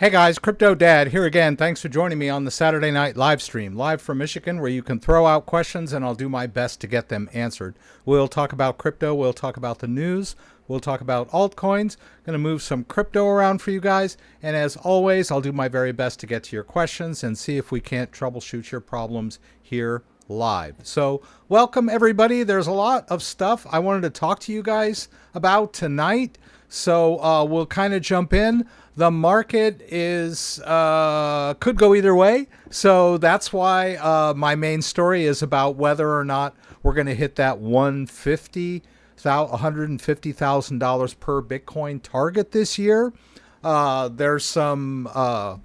Hey guys, CryptoDad here again. Thanks for joining me on the Saturday night live stream, live from Michigan, where you can throw out questions and I'll do my best to get them answered. We'll talk about crypto, we'll talk about the news, we'll talk about altcoins. Going to move some crypto around for you guys, and as always, I'll do my very best to get to your questions and see if we can't troubleshoot your problems here live. So welcome everybody. There's a lot of stuff I wanted to talk to you guys about tonight. So we'll kind of jump in. The market is could go either way. So that's why my main story is about whether or not we're going to hit that $150,000 per Bitcoin target this year. There's some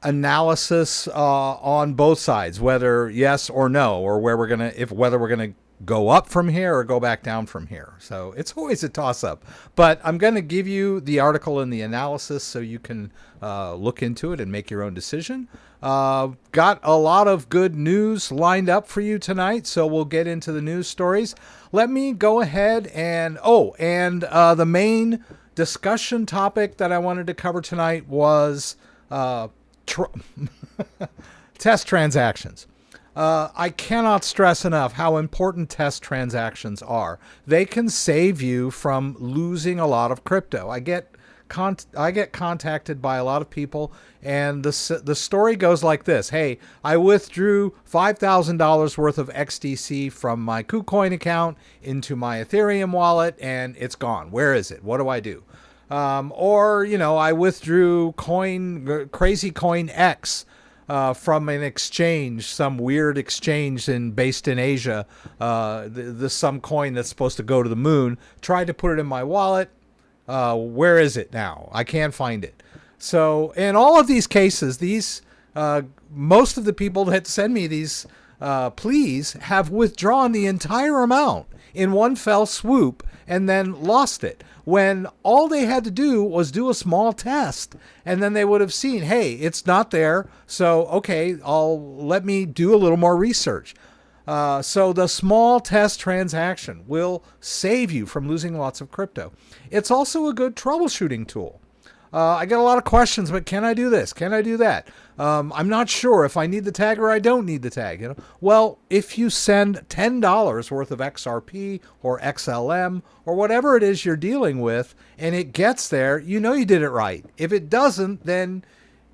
analysis on both sides, whether yes or no, or where we're gonna, whether we're gonna go up from here or go back down from here. So it's always a toss-up. But I'm going to give you the article and the analysis so you can look into it and make your own decision. Got a lot of good news lined up for you tonight, so we'll get into the news stories. Let me go ahead and the main discussion topic that I wanted to cover tonight was test transactions. I cannot stress enough how important test transactions are. They can save you from losing a lot of crypto. I get contacted by a lot of people, and the story goes like this. Hey, I withdrew $5,000 worth of XDC from my KuCoin account into my Ethereum wallet, and it's gone. Where is it? What do I do? Or, you know, I withdrew Crazy Coin X from an exchange, some weird exchange based in Asia, some coin that's supposed to go to the moon. Tried to put it in my wallet. Where is it now? I can't find it. So in all of these cases, most of the people that send me these pleas have withdrawn the entire amount in one fell swoop and then lost it, when all they had to do was do a small test, and then they would have seen, hey, it's not there, so okay, let me do a little more research. So the small test transaction will save you from losing lots of crypto. It's also a good troubleshooting tool. I get a lot of questions, but can I do this? Can I do that? I'm not sure if I need the tag or I don't need the tag. You know? Well, if you send $10 worth of XRP or XLM or whatever it is you're dealing with, and it gets there, you know you did it right. If it doesn't, then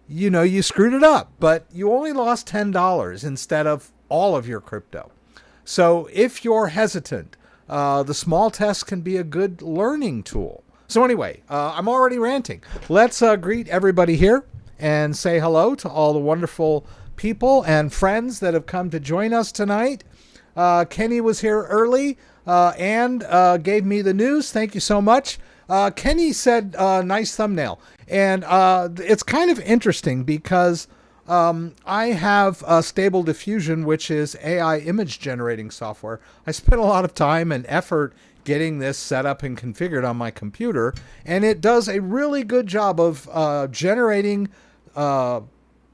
you know you screwed it up. But you only lost $10 instead of all of your crypto. So if you're hesitant, the small test can be a good learning tool. So anyway, I'm already ranting. Let's greet everybody here and say hello to all the wonderful people and friends that have come to join us tonight. Kenny was here early and gave me the news. Thank you so much. Kenny said, nice thumbnail. And it's kind of interesting because I have Stable Diffusion, which is AI image generating software. I spent a lot of time and effort getting this set up and configured on my computer, and it does a really good job of generating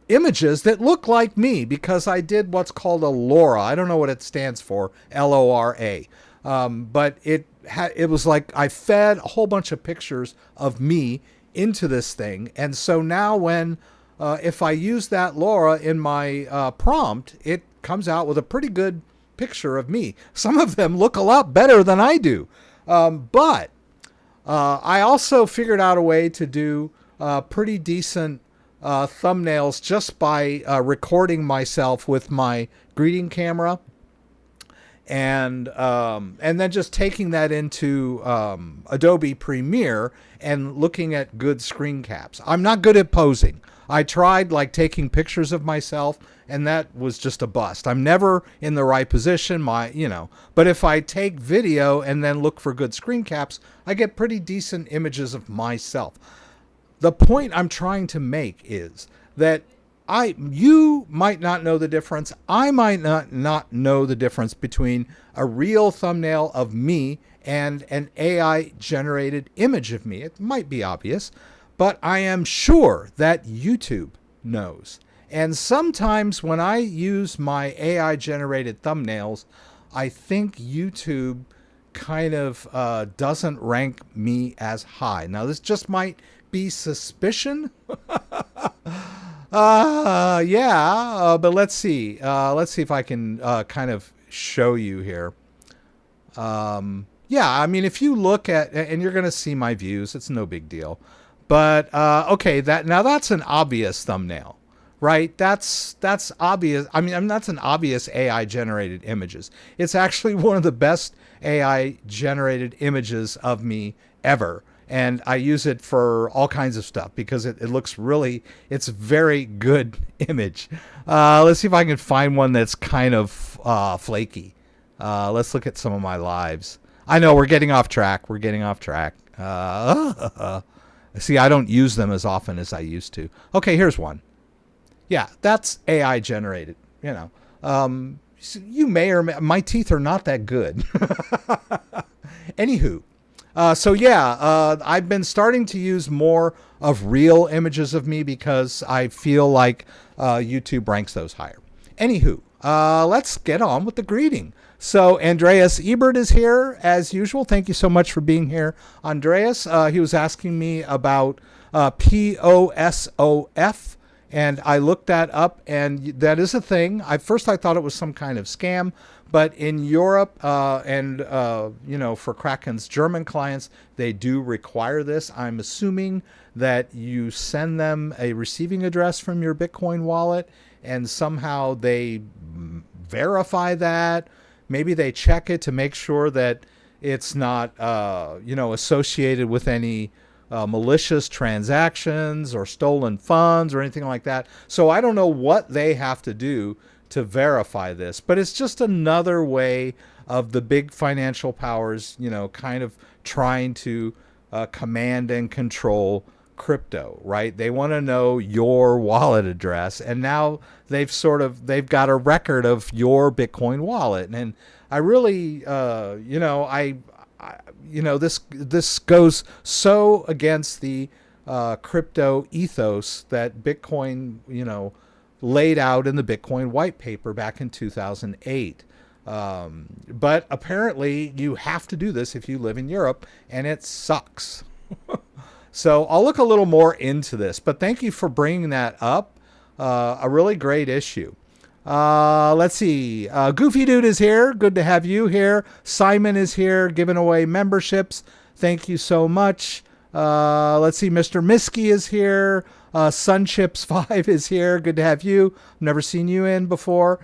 images that look like me, because I did what's called a LoRa. I don't know what it stands for, LORA, but it was like I fed a whole bunch of pictures of me into this thing, and so now when if I use that LoRa in my prompt, it comes out with a pretty good picture of me. Some of them look a lot better than I do. But I also figured out a way to do pretty decent thumbnails just by recording myself with my greeting camera and then just taking that into Adobe Premiere and looking at good screen caps. I'm not good at posing. I tried like taking pictures of myself, and that was just a bust. I'm never in the right position, but if I take video and then look for good screen caps, I get pretty decent images of myself. The point I'm trying to make is that you might not know the difference. I might not know the difference between a real thumbnail of me and an AI generated image of me. It might be obvious, but I am sure that YouTube knows. And sometimes when I use my AI generated thumbnails, I think YouTube kind of doesn't rank me as high. Now, this just might be suspicion. But let's see. Let's see if I can kind of show you here. Yeah, I mean, if you look at, and you're going to see my views, it's no big deal. But okay, that's an obvious thumbnail, right? That's obvious. I mean, that's an obvious AI generated images. It's actually one of the best AI generated images of me ever. And I use it for all kinds of stuff because it looks really, it's a very good image. Let's see if I can find one that's kind of flaky. Let's look at some of my lives. I know we're getting off track. We're getting off track. See, I don't use them as often as I used to. Okay, here's one. Yeah, that's AI generated. You know, you may or may, my teeth are not that good. Anywho. I've been starting to use more of real images of me because I feel like YouTube ranks those higher. Anywho, let's get on with the greeting. So Andreas Ebert is here as usual. Thank you so much for being here, Andreas. He was asking me about POSOF, and I looked that up, and that is a thing. First I thought it was some kind of scam. But in Europe and for Kraken's German clients, they do require this. I'm assuming that you send them a receiving address from your Bitcoin wallet and somehow they verify that. Maybe they check it to make sure that it's not associated with any malicious transactions or stolen funds or anything like that. So I don't know what they have to do to verify this, but it's just another way of the big financial powers, kind of trying to command and control crypto, right? They want to know your wallet address, and now they've got a record of your Bitcoin wallet. And I really, this goes so against the crypto ethos that Bitcoin, laid out in the Bitcoin white paper back in 2008. But apparently you have to do this if you live in Europe, and it sucks. So I'll look a little more into this, but thank you for bringing that up. A really great issue. Let's see. Goofy Dude is here. Good to have you here. Simon is here giving away memberships. Thank you so much. Let's see. Mr. Miski is here. Sunchips5 is here. Good to have you. Never seen you in before.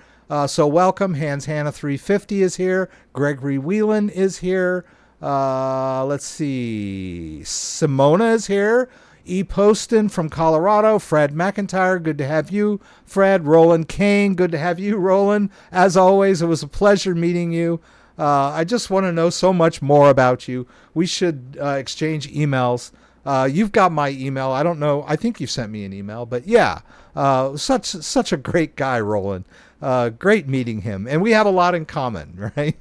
So welcome. Hans Hannah 350 is here. Gregory Whelan is here. Let's see. Simona is here. E. Poston from Colorado. Fred McIntyre. Good to have you, Fred. Roland Kane. Good to have you, Roland. As always, it was a pleasure meeting you. I just want to know so much more about you. We should exchange emails. You've got my email. I don't know. I think you sent me an email, but yeah, such a great guy, Roland. Great meeting him. And we have a lot in common, right?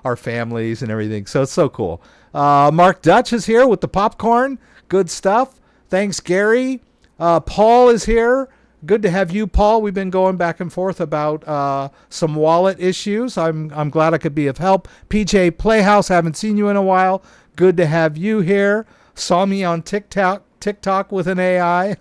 Our families and everything. So it's so cool. Mark Dutch is here with the popcorn. Good stuff. Thanks, Gary. Paul is here. Good to have you, Paul. We've been going back and forth about some wallet issues. I'm glad I could be of help. PJ Playhouse, haven't seen you in a while. Good to have you here. Saw me on TikTok with an AI.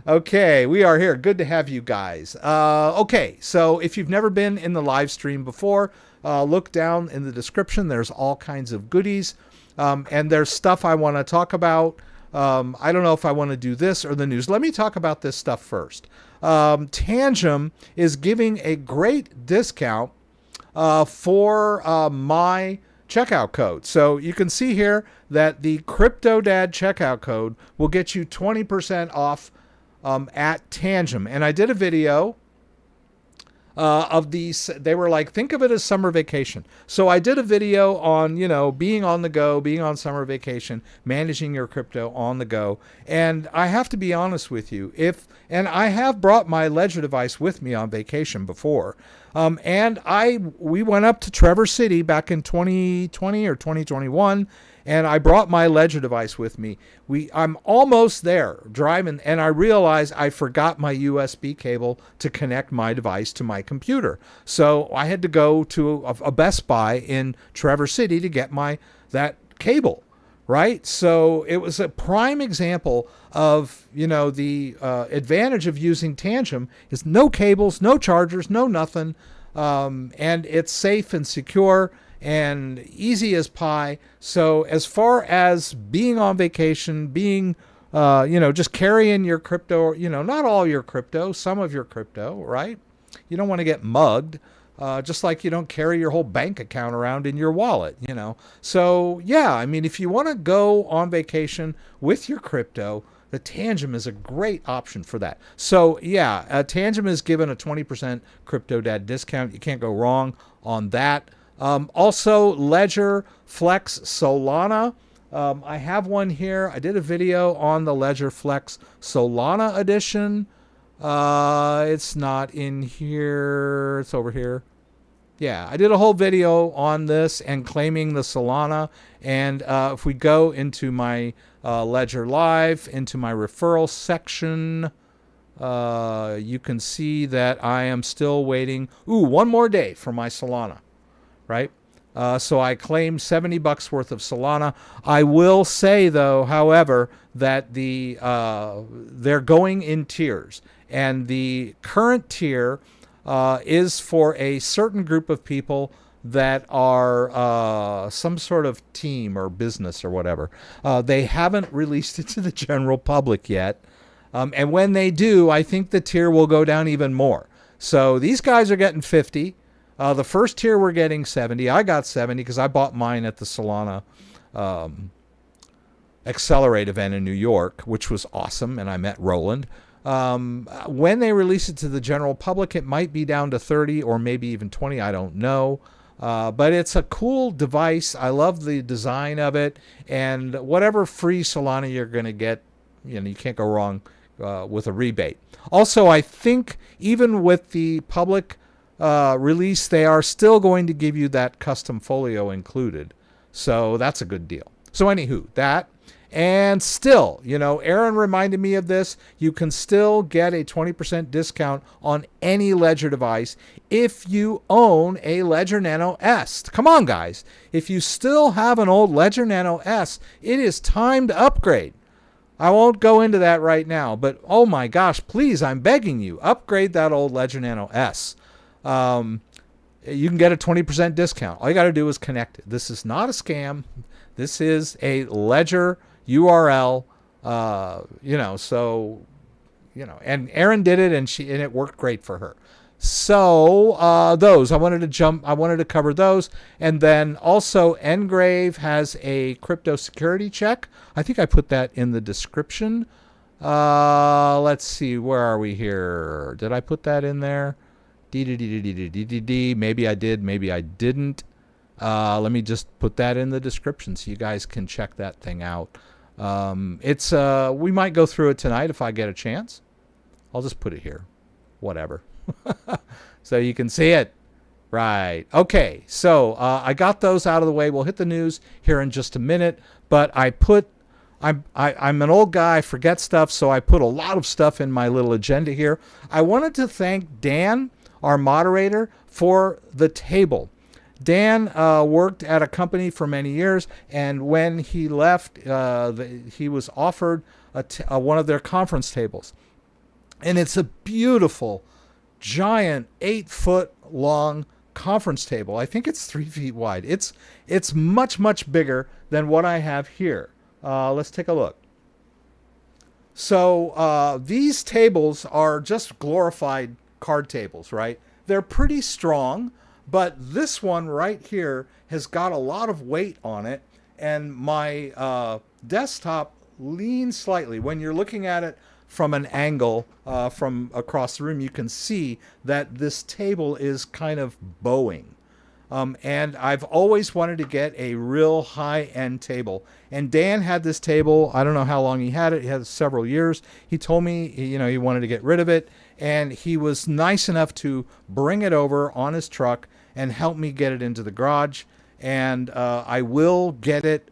Okay, we are here. Good to have you guys. Okay, so if you've never been in the live stream before, look down in the description. There's all kinds of goodies. And there's stuff I want to talk about. I don't know if I want to do this or the news. Let me talk about this stuff first. Tangem is giving a great discount for my checkout code. So you can see here that the CryptoDad checkout code will get you 20% off at Tangem. And I did a video of these. They were like, think of it as summer vacation. So I did a video on, being on the go, being on summer vacation, managing your crypto on the go. And I have to be honest with you, and I have brought my Ledger device with me on vacation before. And we went up to Traverse City back in 2020 or 2021, and I brought my Ledger device with me. I'm almost there driving, and I realized I forgot my USB cable to connect my device to my computer. So I had to go to a Best Buy in Traverse City to get that cable, right? So it was a prime example of, the advantage of using Tangem is no cables, no chargers, no nothing. And it's safe and secure and easy as pie. So as far as being on vacation, being, just carrying your crypto, not all your crypto, some of your crypto, right? You don't want to get mugged. Just like you don't carry your whole bank account around in your wallet, So, yeah, I mean, if you want to go on vacation with your crypto, the Tangem is a great option for that. So, yeah, Tangem is given a 20% CryptoDad discount. You can't go wrong on that. Also, Ledger Flex Solana. I have one here. I did a video on the Ledger Flex Solana edition. It's not in here. It's over here. Yeah, I did a whole video on this and claiming the Solana. And if we go into my Ledger Live, into my referral section, you can see that I am still waiting. One more day for my Solana, right? So I claimed $70 worth of Solana. I will say, though, however, that they're going in tiers. And the current tier is for a certain group of people that are some sort of team or business or whatever. They haven't released it to the general public yet. And when they do, I think the tier will go down even more. So these guys are getting 50. The first tier we're getting 70. I got 70 because I bought mine at the Solana Accelerate event in New York, which was awesome, and I met Roland. When they release it to the general public, it might be down to 30 or maybe even 20. I don't know. But it's a cool device. I love the design of it. And whatever free Solana you're going to get, you can't go wrong with a rebate. Also, I think even with the public release, they are still going to give you that custom folio included. So that's a good deal. So anywho, that. And still, Erin reminded me of this. You can still get a 20% discount on any Ledger device if you own a Ledger Nano S. Come on, guys. If you still have an old Ledger Nano S, it is time to upgrade. I won't go into that right now, but oh my gosh, please, I'm begging you, upgrade that old Ledger Nano S. You can get a 20% discount. All you got to do is connect it. This is not a scam. This is a Ledger URL, and Erin did it and it worked great for her. So, I wanted to cover those. And then also Engrave has a crypto security check. I think I put that in the description. Let's see, where are we here? Did I put that in there? Maybe I did, maybe I didn't. Let me just put that in the description so you guys can check that thing out. We might go through it tonight if I get a chance. I'll just put it here. Whatever. So you can see it. Right. Okay. So I got those out of the way. We'll hit the news here in just a minute. But I'm an old guy. I forget stuff. So I put a lot of stuff in my little agenda here. I wanted to thank Dan, our moderator, for the table. Dan worked at a company for many years, and when he left, he was offered one of their conference tables. And it's a beautiful, giant, 8-foot long conference table. I think it's 3 feet wide. It's much, much bigger than what I have here. Let's take a look. So these tables are just glorified card tables, right? They're pretty strong. But this one right here has got a lot of weight on it, and my desktop leans slightly. When you're looking at it from an angle from across the room, you can see that this table is kind of bowing. And I've always wanted to get a real high-end table. And Dan had this table. I don't know how long he had it. He had it several years. He told me, he wanted to get rid of it. And he was nice enough to bring it over on his truck and help me get it into the garage. And I will get it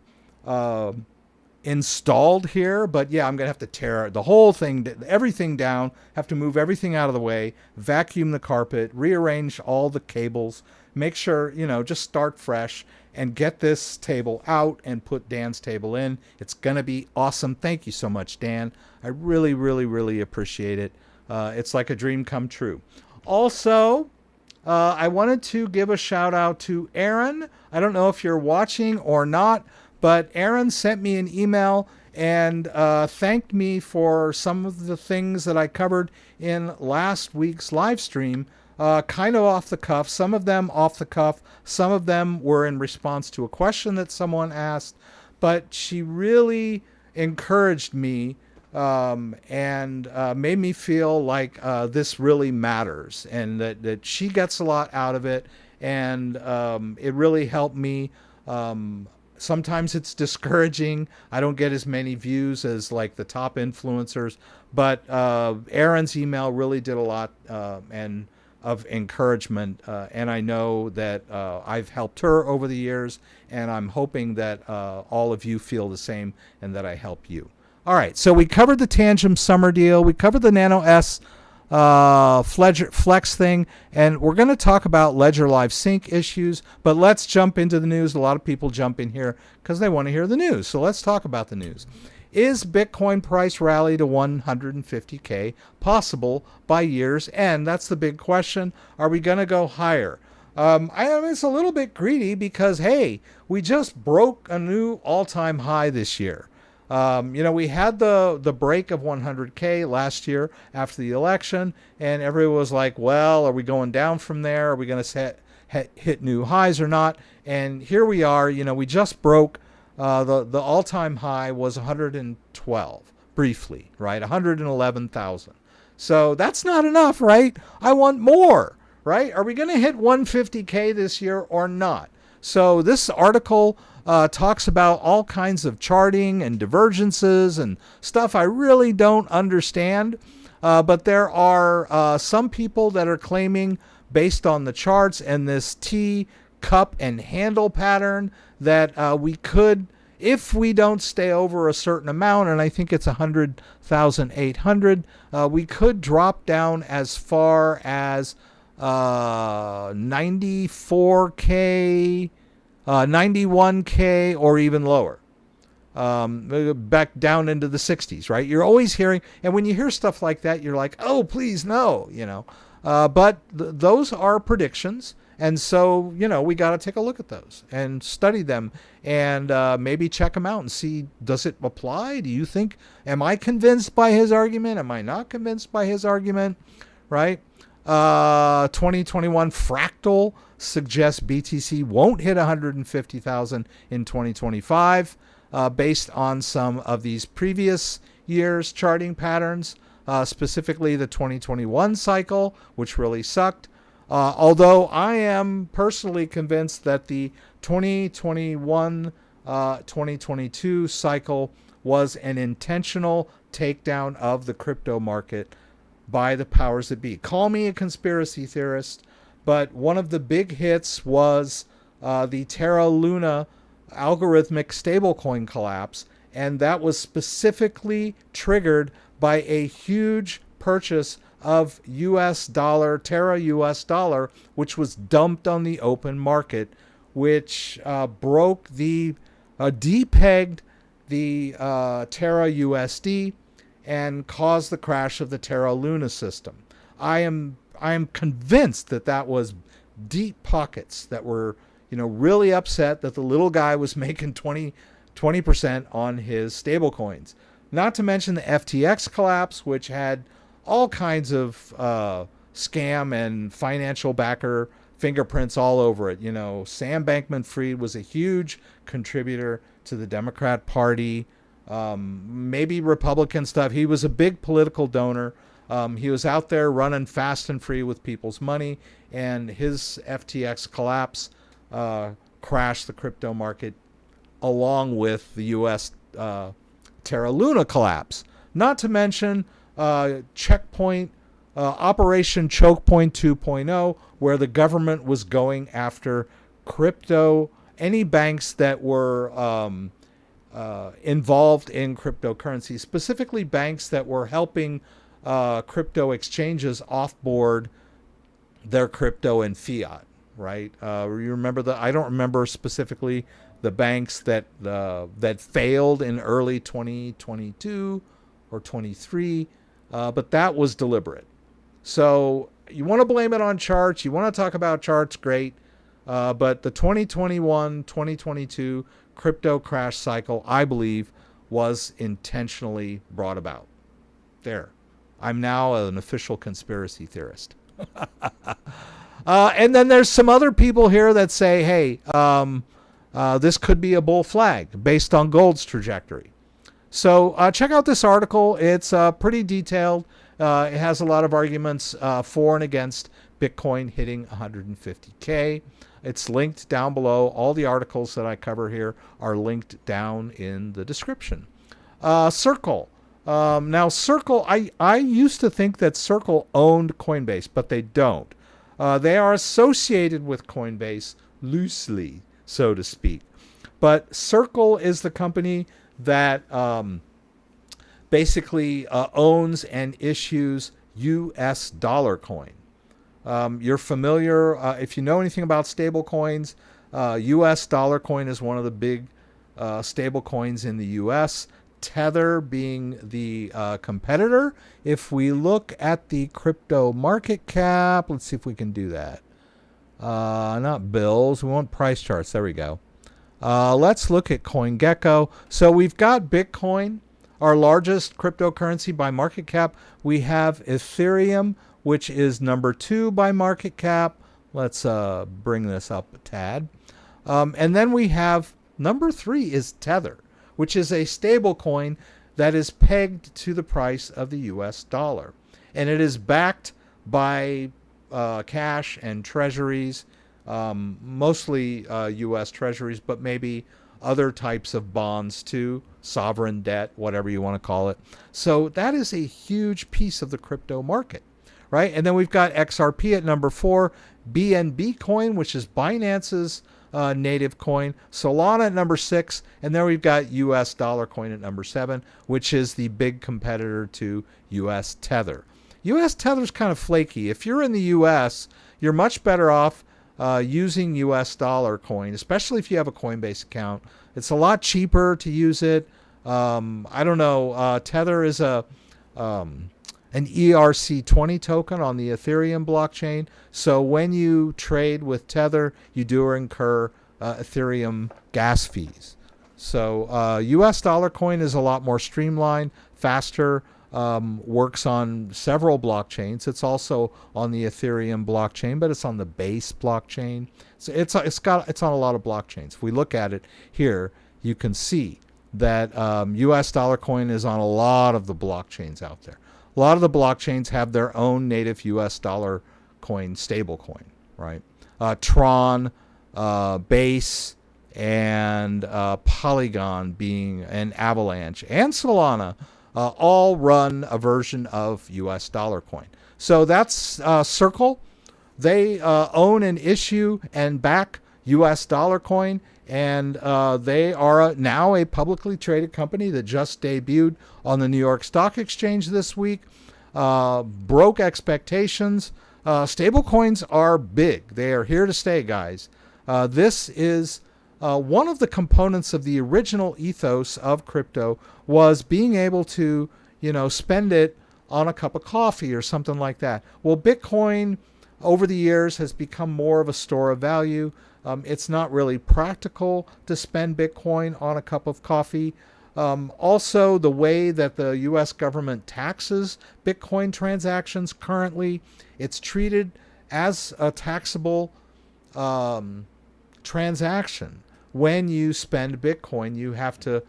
installed here, but yeah, I'm gonna have to tear the whole thing, everything down, have to move everything out of the way, vacuum the carpet, rearrange all the cables, make sure, just start fresh and get this table out and put Dan's table in. It's gonna be awesome. Thank you so much, Dan. I really, really, really appreciate it. It's like a dream come true. Also, I wanted to give a shout out to Erin. I don't know if you're watching or not, but Erin sent me an email and thanked me for some of the things that I covered in last week's live stream, kind of off the cuff. Some of them off the cuff. Some of them were in response to a question that someone asked. But she really encouraged me and made me feel like this really matters and that she gets a lot out of it. And it really helped me. Sometimes it's discouraging. I don't get as many views as like the top influencers, but Erin's email really did a lot and of encouragement. And I know that I've helped her over the years, and I'm hoping that all of you feel the same and that I help you. All right, so we covered the Tangem summer deal. We covered the Nano S Flex thing, and we're going to talk about Ledger Live Sync issues, but let's jump into the news. A lot of people jump in here because they want to hear the news, so let's talk about the news. Is Bitcoin price rally to 150K possible by year's end? That's the big question. Are we going to go higher? I mean, it's a little bit greedy because, hey, we just broke a new all-time high this year. We had the break of 100K last year after the election, and everyone was like, well, are we going down from there? Are we going to hit new highs or not? And here we are. We just broke the all-time high was 112 briefly, right? 111,000. So that's not enough, right? I want more, right? Are we going to hit 150K this year or not? So this article talks about all kinds of charting and divergences and stuff I really don't understand. But there are some people that are claiming, based on the charts and this T, cup, and handle pattern, that we could, if we don't stay over a certain amount, and I think it's 100,800, we could drop down as far as 94K, 91K, or even lower, back down into the 60s, right? You're always hearing, and when you hear stuff like that, you're like, oh, please, no, but those are predictions. And so, we got to take a look at those and study them and maybe check them out and see, does it apply? Do you think, am I convinced by his argument? Am I not convinced by his argument? Right? 2021 Fractal suggests BTC won't hit 150,000 in 2025 based on some of these previous years' charting patterns, specifically the 2021 cycle, which really sucked. Although I am personally convinced that the 2021-2022 cycle was an intentional takedown of the crypto market by the powers that be. Call me a conspiracy theorist, but one of the big hits was the Terra Luna algorithmic stablecoin collapse, and that was specifically triggered by a huge purchase of US dollar, Terra US dollar, which was dumped on the open market, which broke depegged the Terra USD and caused the crash of the Terra Luna system. I am convinced that was deep pockets that were, really upset that the little guy was making 20% on his stablecoins. Not to mention the FTX collapse, which had all kinds of scam and financial backer fingerprints all over it. Sam Bankman-Fried was a huge contributor to the Democrat Party, maybe Republican stuff. He was a big political donor. He was out there running fast and free with people's money, and his FTX collapse crashed the crypto market along with the U.S. Terra Luna collapse. Not to mention Checkpoint, Operation Chokepoint 2.0, where the government was going after crypto, any banks that were involved in cryptocurrency, specifically banks that were helping crypto exchanges offboard their crypto and fiat, right? You remember I don't remember specifically the banks that failed in early 2022 or 23, but that was deliberate. So you want to blame it on charts. You want to talk about charts, great. But the 2021, 2022 crypto crash cycle, I believe, was intentionally brought about. There. I'm now an official conspiracy theorist. And then there's some other people here that say, hey, this could be a bull flag based on gold's trajectory. So check out this article. It's pretty detailed. It has a lot of arguments for and against Bitcoin hitting 150K. It's linked down below. All the articles that I cover here are linked down in the description. Circle. Now, Circle, I used to think that Circle owned Coinbase, but they don't. They are associated with Coinbase loosely, so to speak. But Circle is the company that basically owns and issues US dollar coin. You're familiar, if you know anything about stablecoins, US dollar coin is one of the big stablecoins in the US. Tether being the competitor. If we look at the crypto market cap, let's see if we can do that. Not bills, we want price charts. There we go. Let's look at CoinGecko. So we've got Bitcoin, our largest cryptocurrency by market cap. We have Ethereum, which is number 2 by market cap. Let's bring this up a tad. And then we have number 3 is Tether, which is a stable coin that is pegged to the price of the US dollar. And it is backed by cash and treasuries, mostly US treasuries, but maybe other types of bonds too, sovereign debt, whatever you want to call it. So that is a huge piece of the crypto market, right? And then we've got XRP at number 4, BNB coin, which is Binance's native coin, Solana at number 6, and then we've got US dollar coin at number 7, which is the big competitor to US Tether. US Tether's kind of flaky. If you're in the US, you're much better off using US dollar coin, especially if you have a Coinbase account. It's a lot cheaper to use it. I don't know. Tether is an ERC20 token on the Ethereum blockchain. So when you trade with Tether, you do incur Ethereum gas fees. So US dollar coin is a lot more streamlined, faster, works on several blockchains. It's also on the Ethereum blockchain, but it's on the Base blockchain. So it's on a lot of blockchains. If we look at it here, you can see that US dollar coin is on a lot of the blockchains out there. A lot of the blockchains have their own native US dollar coin stablecoin, right? Tron, Base, and Polygon being an Avalanche, and Solana all run a version of US dollar coin. So that's Circle. They own and issue and back US dollar coin, and they are now a publicly traded company that just debuted on the New York Stock Exchange this week. Broke expectations. Stablecoins are big. They are here to stay, guys. This is one of the components of the original ethos of crypto was being able to, spend it on a cup of coffee or something like that. Well, Bitcoin over the years has become more of a store of value. It's not really practical to spend Bitcoin on a cup of coffee. Also, the way that the U.S. government taxes Bitcoin transactions currently, it's treated as a taxable transaction. When you spend Bitcoin, you have to,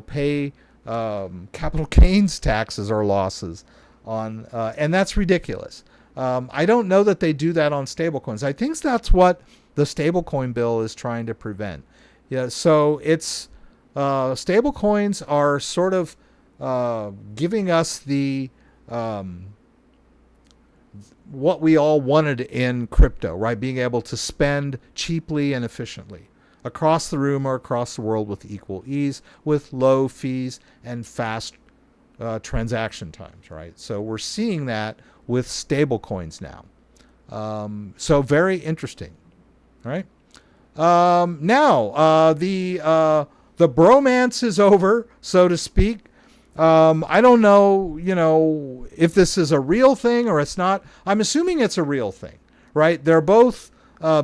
pay capital gains taxes or losses on, and that's ridiculous. I don't know that they do that on stablecoins. I think that's what the stablecoin bill is trying to prevent. Yeah, so it's stablecoins are sort of giving us the what we all wanted in crypto, right? Being able to spend cheaply and efficiently. across the room or across the world with equal ease, with low fees and fast transaction times, right? So we're seeing that with stablecoins now. So very interesting, all right? Now, the bromance is over, so to speak. I don't know, if this is a real thing or it's not. I'm assuming it's a real thing, right? They're both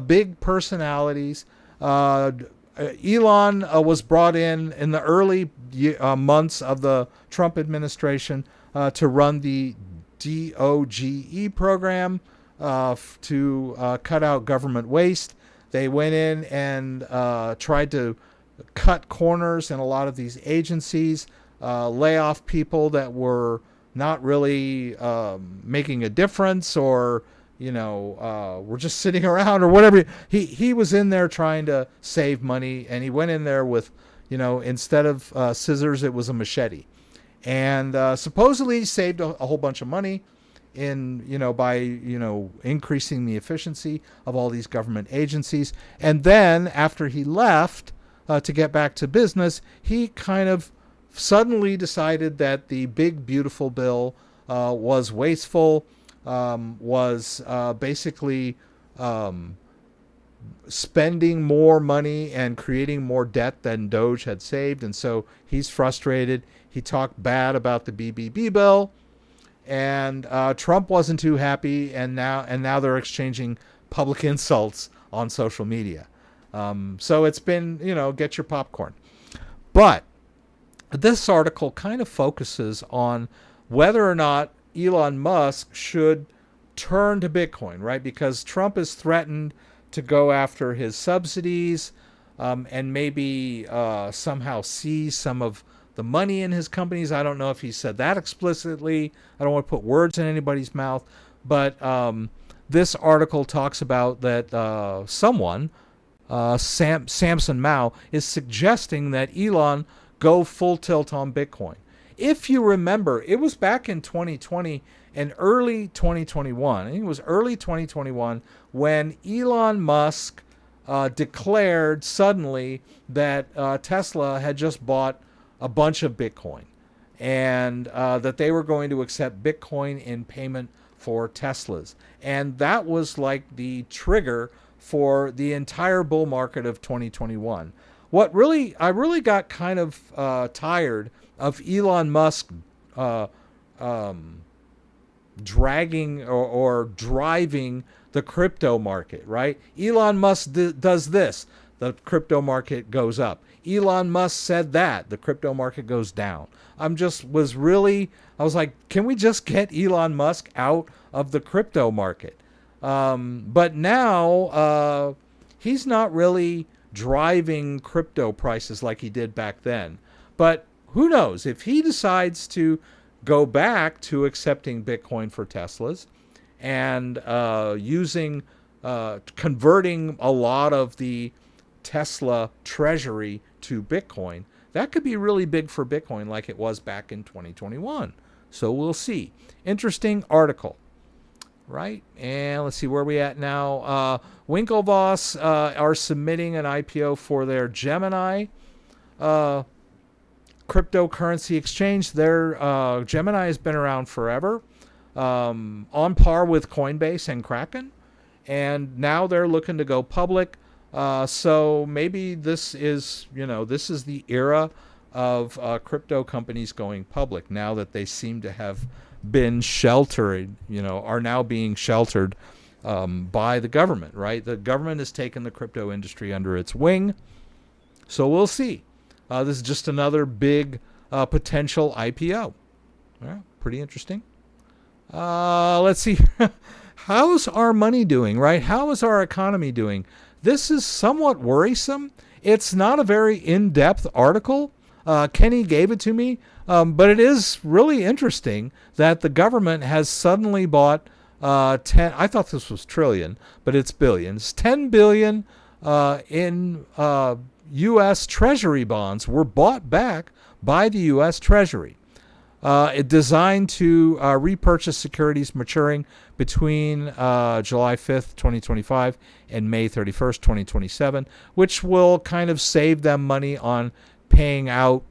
big personalities. Elon was brought in the early months of the Trump administration to run the DOGE program to cut out government waste. They went in and tried to cut corners in a lot of these agencies, lay off people that were not really making a difference, or were just sitting around or whatever. He was in there trying to save money, and he went in there with, instead of scissors, it was a machete, and supposedly saved a whole bunch of money by increasing the efficiency of all these government agencies. And then after he left to get back to business, he kind of suddenly decided that the big beautiful bill was wasteful, was basically spending more money and creating more debt than Doge had saved. And so he's frustrated. He talked bad about the BBB bill. And Trump wasn't too happy, and now they're exchanging public insults on social media. So it's been, get your popcorn. But this article kind of focuses on whether or not Elon Musk should turn to Bitcoin, right? Because Trump has threatened to go after his subsidies and maybe somehow seize some of the money in his companies. I don't know if he said that explicitly. I don't want to put words in anybody's mouth. But this article talks about that someone, Samson Mao, is suggesting that Elon go full tilt on Bitcoin. If you remember, it was back in 2020 and early 2021. I think it was early 2021 when Elon Musk declared suddenly that Tesla had just bought a bunch of Bitcoin, and that they were going to accept Bitcoin in payment for Teslas. And that was like the trigger for the entire bull market of 2021. I really got kind of tired of Elon Musk dragging or driving the crypto market, right? Elon Musk does this, the crypto market goes up. Elon Musk said that, the crypto market goes down. I was like, can we just get Elon Musk out of the crypto market? But now he's not really driving crypto prices like he did back then. But who knows? If he decides to go back to accepting Bitcoin for Teslas and converting a lot of the Tesla Treasury to Bitcoin, that could be really big for Bitcoin like it was back in 2021. So we'll see. Interesting article, right? And let's see where we at now. Winklevoss are submitting an IPO for their Gemini cryptocurrency exchange. Their Gemini has been around forever, on par with Coinbase and Kraken, and now they're looking to go public. So maybe this is the era of crypto companies going public, now that they seem to have been sheltered, are now being sheltered by the government, right? The government has taken the crypto industry under its wing. So we'll see. This is just another big potential IPO. Yeah, pretty interesting. Let's see. How's our money doing, right? How is our economy doing? This is somewhat worrisome. It's not a very in-depth article. Kenny gave it to me, but it is really interesting that the government has suddenly bought 10, I thought this was trillion, but it's billions, 10 billion in U.S. Treasury bonds were bought back by the U.S. Treasury. It designed to repurchase securities maturing between July 5th, 2025 and May 31st, 2027, which will kind of save them money on paying out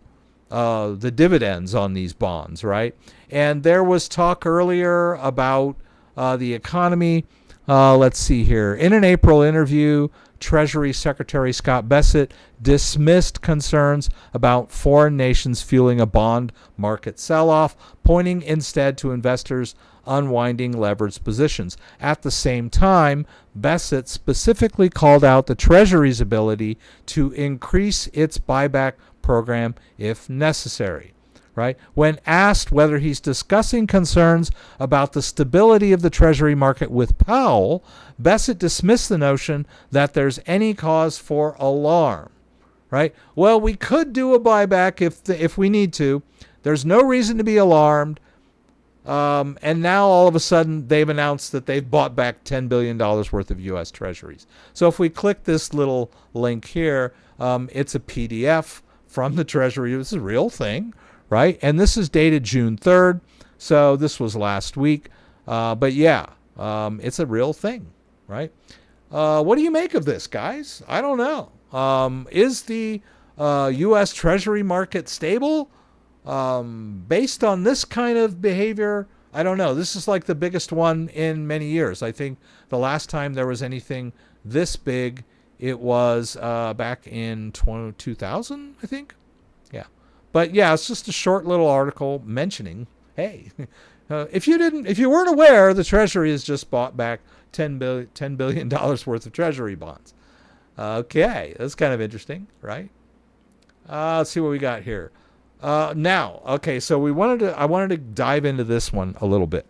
the dividends on these bonds, right? And there was talk earlier about the economy. Let's see here. In an April interview, Treasury Secretary Scott Bessent dismissed concerns about foreign nations fueling a bond market sell-off, pointing instead to investors unwinding leveraged positions. At the same time, Bessent specifically called out the Treasury's ability to increase its buyback program if necessary. Right? When asked whether he's discussing concerns about the stability of the Treasury market with Powell, Bessent dismissed the notion that there's any cause for alarm. Right? Well, we could do a buyback if we need to. There's no reason to be alarmed. And now all of a sudden they've announced that they've bought back $10 billion worth of U.S. Treasuries. So if we click this little link here, it's a PDF from the Treasury. This is a real thing. Right? And this is dated June 3rd. So this was last week. But yeah, it's a real thing. Right? What do you make of this, guys? I don't know. Is the U.S. Treasury market stable? Based on this kind of behavior, I don't know. This is like the biggest one in many years. I think the last time there was anything this big, it was back in 2000, I think. Yeah. But yeah, it's just a short little article mentioning, hey, if you weren't aware, the Treasury has just bought back $10 billion worth of Treasury bonds. Okay, that's kind of interesting, right? Let's see what we got here. Now, okay, so I wanted to dive into this one a little bit.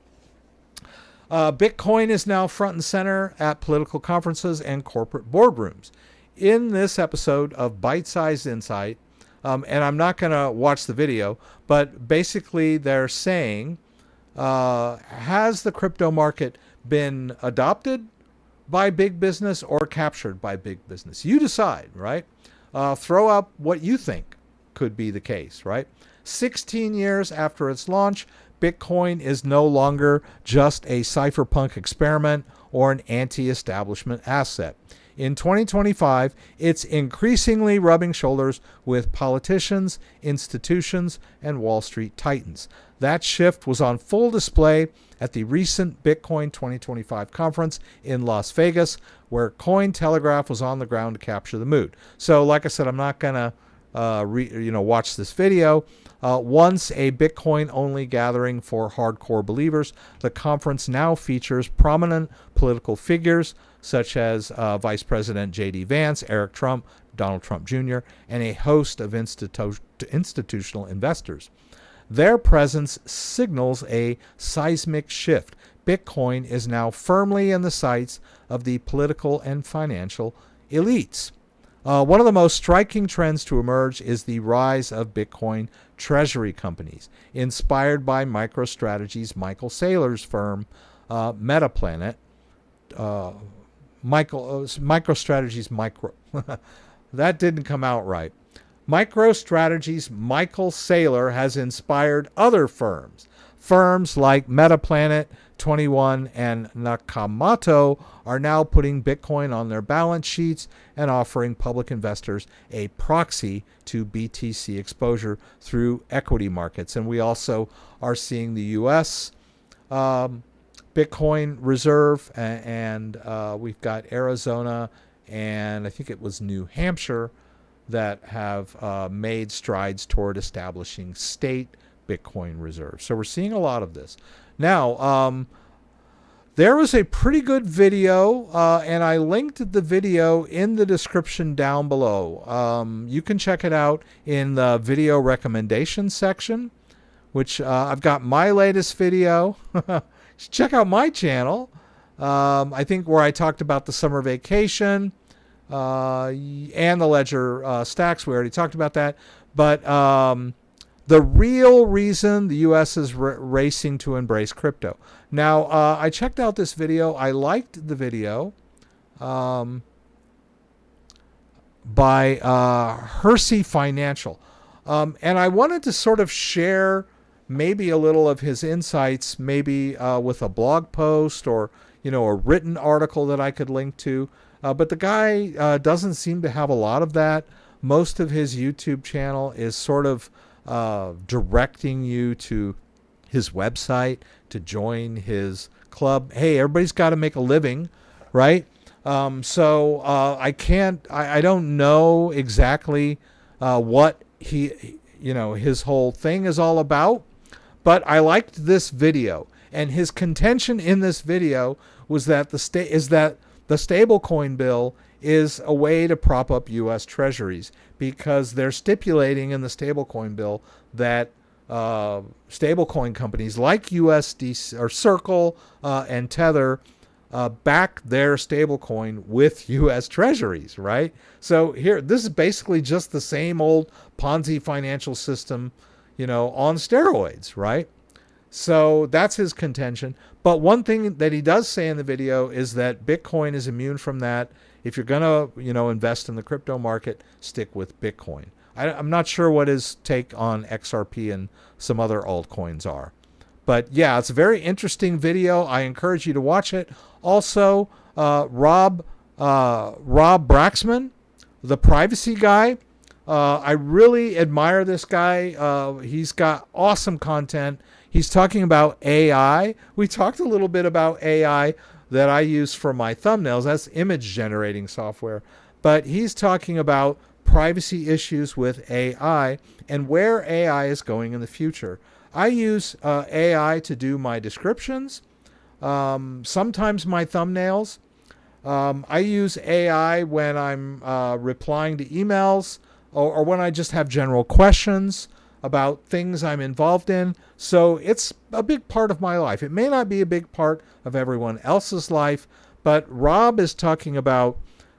Bitcoin is now front and center at political conferences and corporate boardrooms. In this episode of Bite-Sized Insight, and I'm not going to watch the video, but basically they're saying, has the crypto market been adopted by big business or captured by big business? You decide, right? Throw up what you think could be the case, right? 16 years after its launch, Bitcoin is no longer just a cypherpunk experiment or an anti-establishment asset. In 2025, it's increasingly rubbing shoulders with politicians, institutions, and Wall Street titans. That shift was on full display at the recent Bitcoin 2025 conference in Las Vegas, where Cointelegraph was on the ground to capture the mood. So, like I said, I'm not going to watch this video. Once a Bitcoin-only gathering for hardcore believers, the conference now features prominent political figures such as Vice President J.D. Vance, Eric Trump, Donald Trump Jr., and a host of institutional investors. Their presence signals a seismic shift. Bitcoin is now firmly in the sights of the political and financial elites. One of the most striking trends to emerge is the rise of Bitcoin treasury companies, inspired by MicroStrategy's Michael Saylor's firm, Metaplanet. MicroStrategy's that didn't come out right. MicroStrategy's Michael Saylor has inspired other firms. Firms like Metaplanet, 21, and Nakamoto are now putting Bitcoin on their balance sheets and offering public investors a proxy to BTC exposure through equity markets. And we also are seeing the U.S. Bitcoin reserve, and we've got Arizona and I think it was New Hampshire that have made strides toward establishing state Bitcoin reserves. So we're seeing a lot of this. Now, there was a pretty good video, and I linked the video in the description down below. You can check it out in the video recommendations section, which I've got my latest video. Check out my channel. I think where I talked about the summer vacation and the ledger STAX. We already talked about that. But the real reason the U.S. is racing to embrace crypto. Now, I checked out this video. I liked the video by Hersey Financial. And I wanted to sort of share maybe a little of his insights, maybe with a blog post or, a written article that I could link to. But the guy doesn't seem to have a lot of that. Most of his YouTube channel is sort of directing you to his website to join his club. Hey, everybody's got to make a living, right? So I don't know exactly what his whole thing is all about, but I liked this video, and his contention in this video was that the stablecoin bill is a way to prop up U.S. Treasuries, because they're stipulating in the stablecoin bill that stablecoin companies like USD or Circle and Tether back their stablecoin with U.S. Treasuries, right? So here, this is basically just the same old Ponzi financial system, on steroids, right? So that's his contention. But one thing that he does say in the video is that Bitcoin is immune from that. If you're going to, invest in the crypto market, stick with Bitcoin. I'm not sure what his take on XRP and some other altcoins are. But yeah, it's a very interesting video. I encourage you to watch it. Also, Rob Braxman, the privacy guy. I really admire this guy. He's got awesome content. He's talking about AI. We talked a little bit about AI that I use for my thumbnails. That's image generating software. But he's talking about privacy issues with AI and where AI is going in the future. I use AI to do my descriptions, sometimes my thumbnails. I use AI when I'm replying to emails or when I just have general questions about things I'm involved in. So it's a big part of my life. It may not be a big part of everyone else's life, but Rob is talking about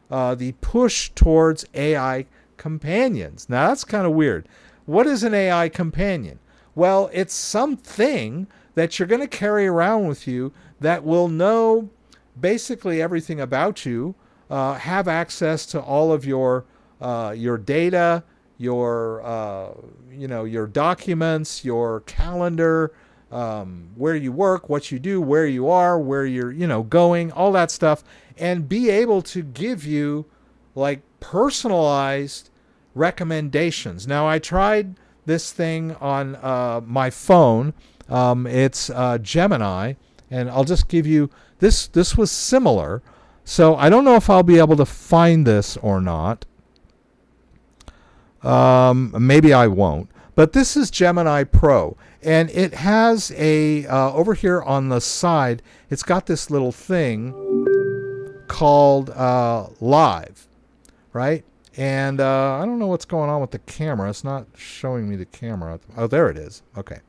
the push towards AI companions. Now that's kind of weird. What is an AI companion? Well, it's something that you're going to carry around with you that will know basically everything about you, have access to all of your data, your documents, your calendar, where you work, what you do, where you are, where you're, going, all that stuff, and be able to give you like personalized recommendations. Now, I tried this thing on my phone. It's Gemini, and I'll just give you this. This was similar, so I don't know if I'll be able to find this or not. Maybe I won't. But this is Gemini Pro, and it has a over here on the side. It's got this little thing called Live, right? And I don't know what's going on with the camera. It's not showing me the camera. Oh, there it is. Okay.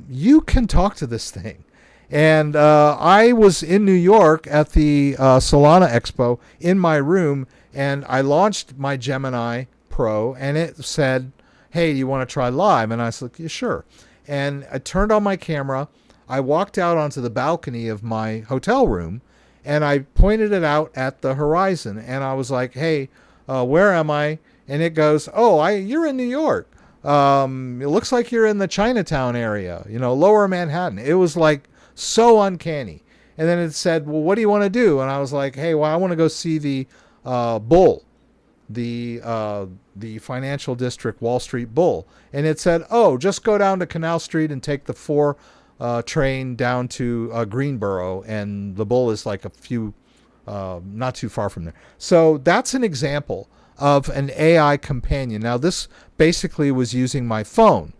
You can talk to this thing. And I was in New York at the Solana Expo in my room, and I launched my Gemini Pro, and it said, hey, do you want to try Live? And I said, yeah, sure. And I turned on my camera. I walked out onto the balcony of my hotel room, and I pointed it out at the horizon. And I was like, hey, where am I? And it goes, oh, you're in New York. It looks like you're in the Chinatown area, lower Manhattan. It was like so uncanny. And then it said, well, what do you want to do? And I was like, hey, well, I want to go see the bull, the financial district, Wall Street Bull. And it said, oh, just go down to Canal Street and take the 4 train down to Greenboro. And the bull is like a few, not too far from there. So that's an example of an AI companion. Now, this basically was using my phone.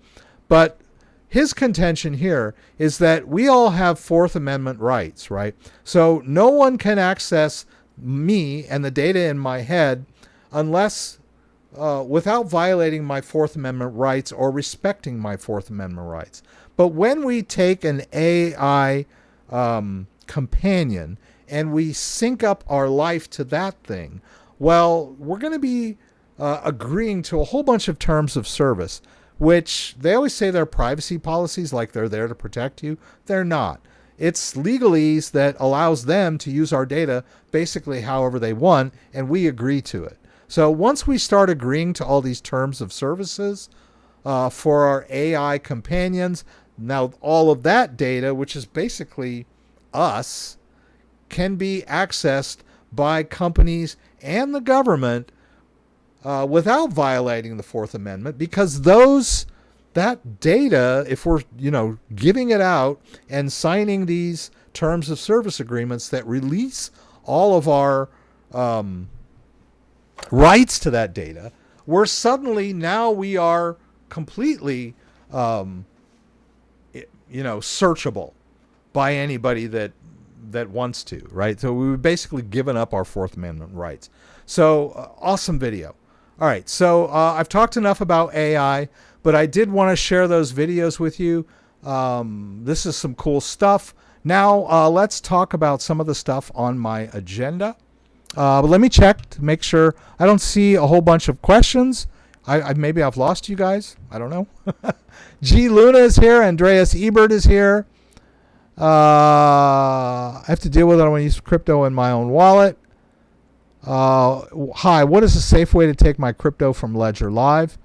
But his contention here is that we all have Fourth Amendment rights, right? So no one can access me and the data in my head unless without violating my Fourth Amendment rights or respecting my Fourth Amendment rights. But when we take an AI companion and we sync up our life to that thing, well, we're going to be agreeing to a whole bunch of terms of service, which they always say they're privacy policies, like they're there to protect you. They're not. It's legalese that allows them to use our data basically however they want, and we agree to it. So once we start agreeing to all these terms of services, for our AI companions. Now, all of that data, which is basically us, can be accessed by companies and the government without violating the Fourth Amendment, because that data, if we're giving it out and signing these terms of service agreements that release all of our rights to that data, we're suddenly now we are completely searchable by anybody that wants to, right? So we've basically given up our Fourth Amendment rights. So awesome video. All right, so I've talked enough about AI, but I did want to share those videos with you. This is some cool stuff. Now let's talk about some of the stuff on my agenda. But let me check to make sure. I don't see a whole bunch of questions. Maybe I've lost you guys. I don't know. G Luna is here. Andreas Ebert is here. I have to deal with it. I want to use crypto in my own wallet. Hi, what is a safe way to take my crypto from Ledger Live?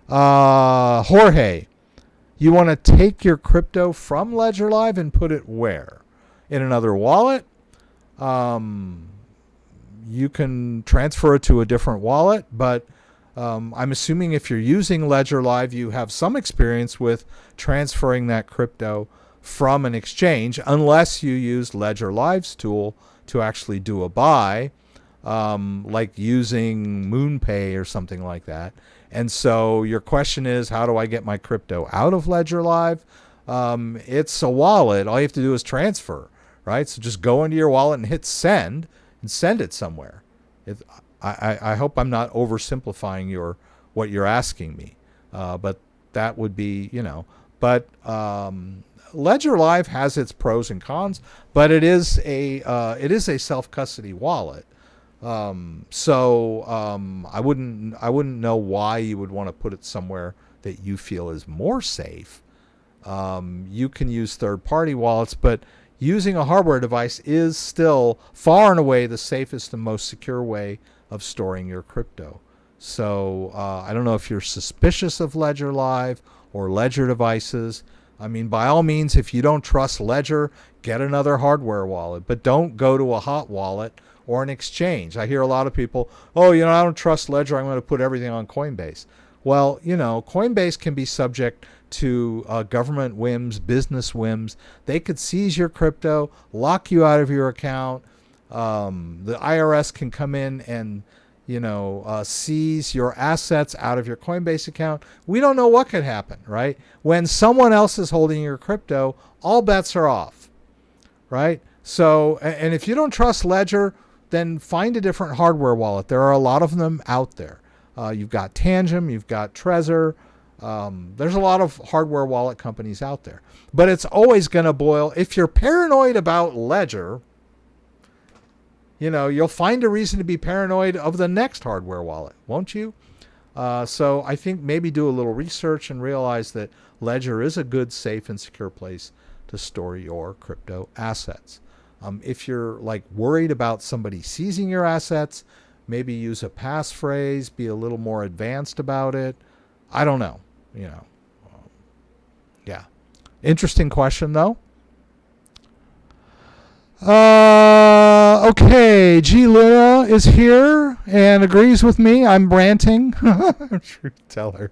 Jorge, you want to take your crypto from Ledger Live and put it where? In another wallet? You can transfer it to a different wallet, but I'm assuming if you're using Ledger Live, you have some experience with transferring that crypto from an exchange, unless you use Ledger Live's tool to actually do a buy, like using MoonPay or something like that. And so your question is, how do I get my crypto out of Ledger Live? It's a wallet. All you have to do is transfer, right? So just go into your wallet and hit send and send it somewhere. I hope I'm not oversimplifying what you're asking me, but that would be, But Ledger Live has its pros and cons, but it is a self-custody wallet. So I wouldn't know why you would want to put it somewhere that you feel is more safe. You can use third-party wallets, but using a hardware device is still far and away the safest and most secure way of storing your crypto. So I don't know if you're suspicious of Ledger Live or Ledger devices. I mean, by all means, if you don't trust Ledger, get another hardware wallet, but don't go to a hot wallet or an exchange. I hear a lot of people, I don't trust Ledger, I'm going to put everything on Coinbase. Well, Coinbase can be subject to government whims, business whims. They could seize your crypto, lock you out of your account. The IRS can come in and, seize your assets out of your Coinbase account. We don't know what could happen, right? When someone else is holding your crypto, all bets are off, right? So, and if you don't trust Ledger, then find a different hardware wallet. There are a lot of them out there. You've got Tangem, you've got Treasury. There's a lot of hardware wallet companies out there. But it's always going to boil. If you're paranoid about Ledger, you'll find a reason to be paranoid of the next hardware wallet, won't you? So I think maybe do a little research and realize that Ledger is a good, safe, and secure place to store your crypto assets. If you're worried about somebody seizing your assets, maybe use a passphrase, be a little more advanced about it. I don't know, yeah. Interesting question though. Okay, G Luna is here and agrees with me. I'm ranting. Truth teller.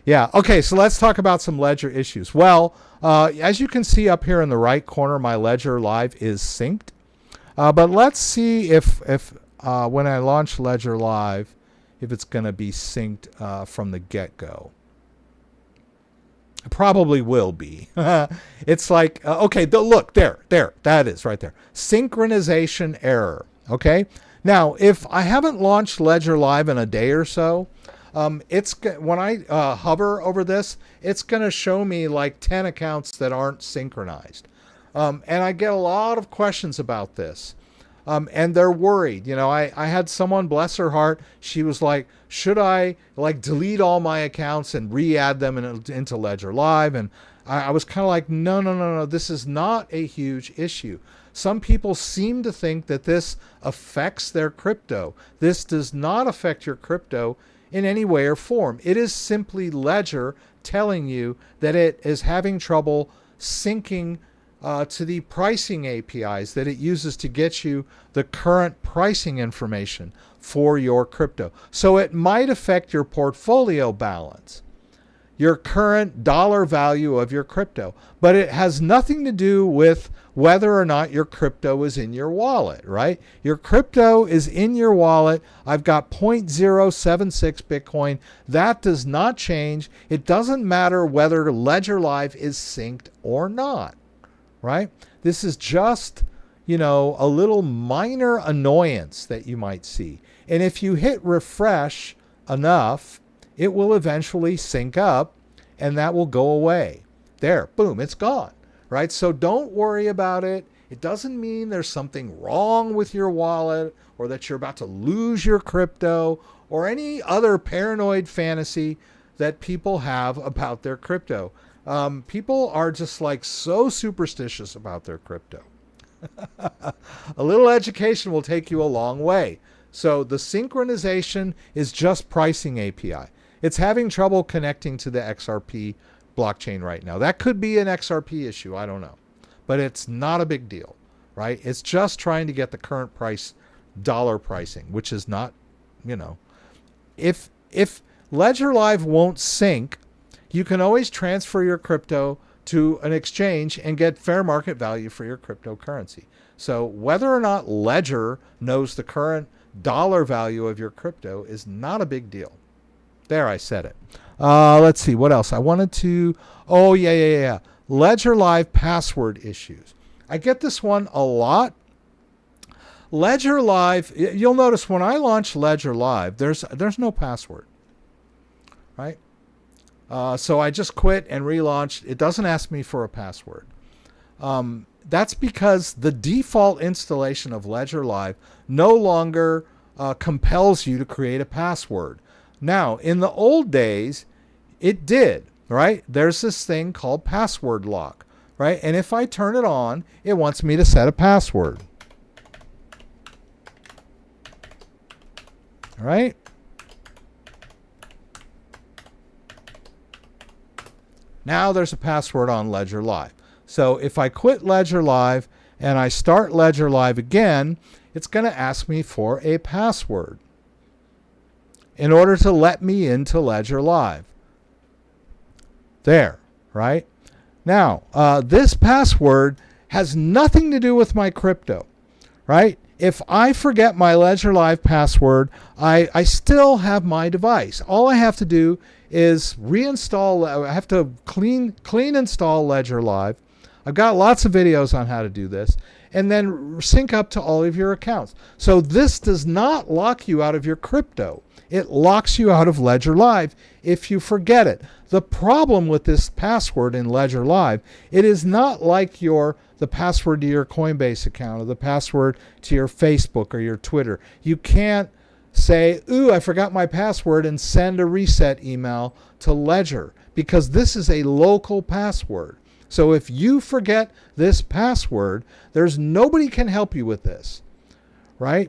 Yeah, okay, so let's talk about some Ledger issues. Well, as you can see up here in the right corner, my Ledger Live is synced. But let's see if when I launch Ledger Live, if it's going to be synced from the get-go. It probably will be. It's like, okay, look, there, that is right there. Synchronization error, okay? Now, if I haven't launched Ledger Live in a day or so, when I hover over this, it's going to show me 10 accounts that aren't synchronized. And I get a lot of questions about this. And they're worried. I had someone, bless her heart, she was like, should I delete all my accounts and re-add them into Ledger Live? And I was kind of like, no, this is not a huge issue. Some people seem to think that this affects their crypto. This does not affect your crypto in any way or form. It is simply Ledger telling you that it is having trouble syncing to the pricing APIs that it uses to get you the current pricing information for your crypto. So it might affect your portfolio balance, your current dollar value of your crypto, but it has nothing to do with whether or not your crypto is in your wallet, right? Your crypto is in your wallet. I've got 0.076 Bitcoin. That does not change. It doesn't matter whether Ledger Live is synced or not, right? This is just, a little minor annoyance that you might see. And if you hit refresh enough, it will eventually sync up and that will go away. There, boom, it's gone, right? So don't worry about it. It doesn't mean there's something wrong with your wallet or that you're about to lose your crypto or any other paranoid fantasy that people have about their crypto. People are just like so superstitious about their crypto. A little education will take you a long way. So the synchronization is just pricing API. It's having trouble connecting to the XRP blockchain right now. That could be an XRP issue. I don't know. But it's not a big deal, right? It's just trying to get the current price, dollar pricing, which is not, If Ledger Live won't sync, you can always transfer your crypto to an exchange and get fair market value for your cryptocurrency. So whether or not Ledger knows the current dollar value of your crypto is not a big deal. There, I said it. Let's see, what else? I wanted to, Ledger Live password issues. I get this one a lot. Ledger Live, you'll notice when I launch Ledger Live, there's no password, right? So I just quit and relaunched. It doesn't ask me for a password. That's because the default installation of Ledger Live no longer compels you to create a password. Now, in the old days, it did, right? There's this thing called password lock, right? And if I turn it on, it wants me to set a password. All right? Now there's a password on Ledger Live. So if I quit Ledger Live and I start Ledger Live again, it's going to ask me for a password in order to let me into Ledger Live. There, right? Now, this password has nothing to do with my crypto, right? If I forget my Ledger Live password, I still have my device. All I have to do is reinstall. I have to clean install Ledger Live. I've got lots of videos on how to do this, and then sync up to all of your accounts. So this does not lock you out of your crypto. It locks you out of Ledger Live if you forget it. The problem with this password in Ledger Live, it is not like the password to your Coinbase account or the password to your Facebook or your Twitter. You can't say, ooh, I forgot my password and send a reset email to Ledger because this is a local password. So if you forget this password, there's nobody can help you with this, right?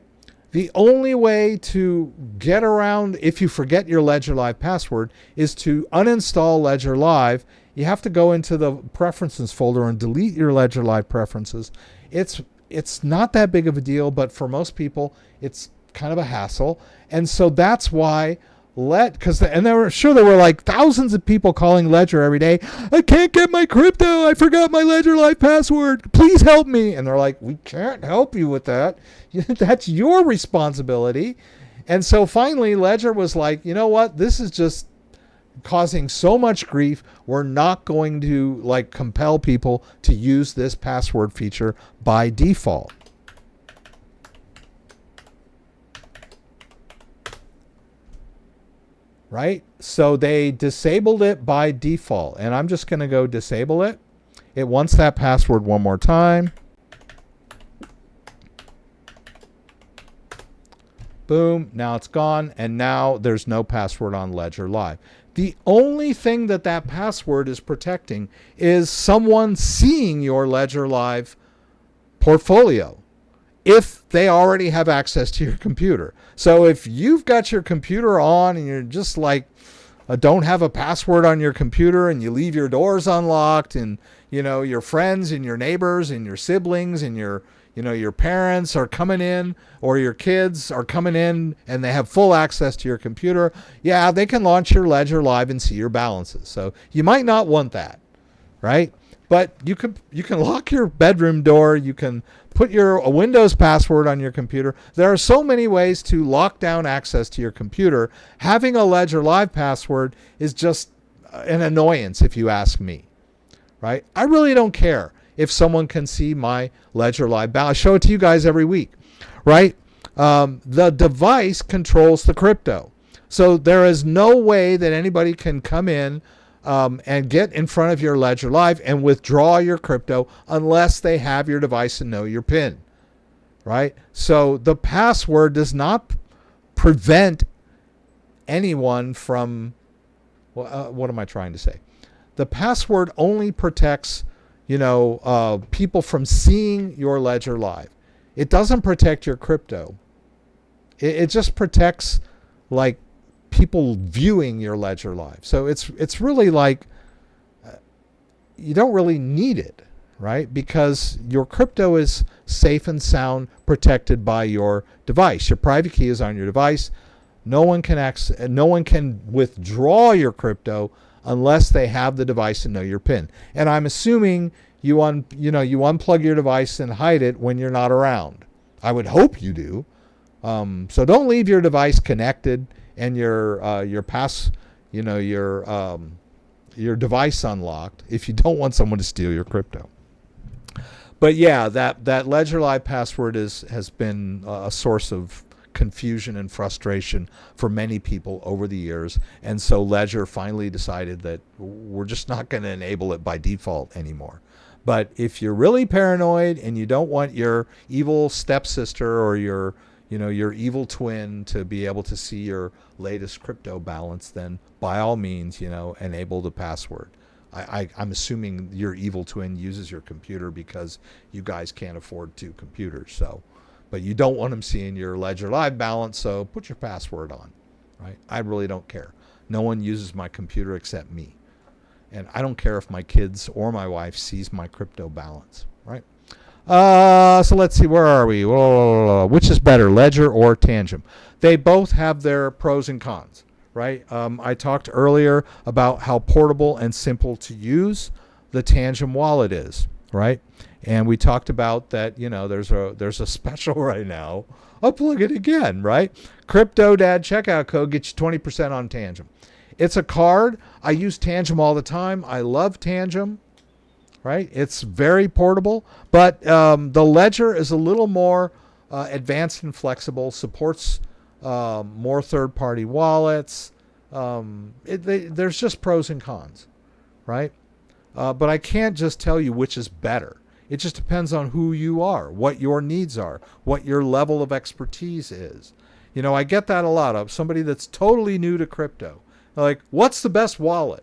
The only way to get around if you forget your Ledger Live password is to uninstall Ledger Live. You have to go into the preferences folder and delete your Ledger Live preferences. It's not that big of a deal, but for most people, it's kind of a hassle. And so that's why there were like thousands of people calling Ledger every day. I can't get my crypto. I forgot my Ledger Live password. Please help me. And they're like, we can't help you with that. That's your responsibility. And so finally, Ledger was like, you know what? This is just causing so much grief. We're not going to compel people to use this password feature by default. Right? So they disabled it by default. And I'm just going to go disable it. It wants that password one more time. Boom. Now it's gone. And now there's no password on Ledger Live. The only thing that password is protecting is someone seeing your Ledger Live portfolio if they already have access to your computer. So if you've got your computer on and you're just like, don't have a password on your computer, and you leave your doors unlocked, and your friends and your neighbors and your siblings and your parents are coming in, or your kids are coming in and they have full access to your computer, yeah, they can launch your ledger live and see your balances. So you might not want that, right? But you can lock your bedroom door. You can put a Windows password on your computer. There are so many ways to lock down access to your computer. Having a Ledger Live password is just an annoyance, if you ask me, right? I really don't care if someone can see my Ledger Live balance. I show it to you guys every week, right? The device controls the crypto. So there is no way that anybody can come in and get in front of your Ledger Live and withdraw your crypto unless they have your device and know your PIN, right? So the password does not prevent anyone from, what am I trying to say? The password only protects, people from seeing your Ledger Live. It doesn't protect your crypto. It just protects like people viewing your Ledger Live. So it's really like you don't really need it, right? Because your crypto is safe and sound, protected by your device. Your private key is on your device. No one can withdraw your crypto unless they have the device and know your PIN. And I'm assuming you unplug your device and hide it when you're not around. I would hope you do. So don't leave your device connected and your device unlocked if you don't want someone to steal your crypto. But yeah, that Ledger Live password has been a source of confusion and frustration for many people over the years, and so Ledger finally decided that we're just not going to enable it by default anymore. But if you're really paranoid and you don't want your evil stepsister or your evil twin to be able to see your latest crypto balance, then by all means, enable the password. I'm assuming your evil twin uses your computer because you guys can't afford two computers. So, but you don't want them seeing your Ledger Live balance, so put your password on, right? I really don't care. No one uses my computer except me. And I don't care if my kids or my wife sees my crypto balance, right? So let's see, where are we? Which is better, Ledger or Tangem? They both have their pros and cons, right? I talked earlier about how portable and simple to use the Tangem wallet is, right? And we talked about that, there's a special right now. I'll plug it again, right? CryptoDad checkout code gets you 20% on Tangem. It's a card. I use Tangem all the time. I love Tangem. Right? It's very portable, but the Ledger is a little more advanced and flexible, supports more third-party wallets. There's just pros and cons, right? But I can't just tell you which is better. It just depends on who you are, what your needs are, what your level of expertise is. I get that a lot of somebody that's totally new to crypto. They're like, what's the best wallet?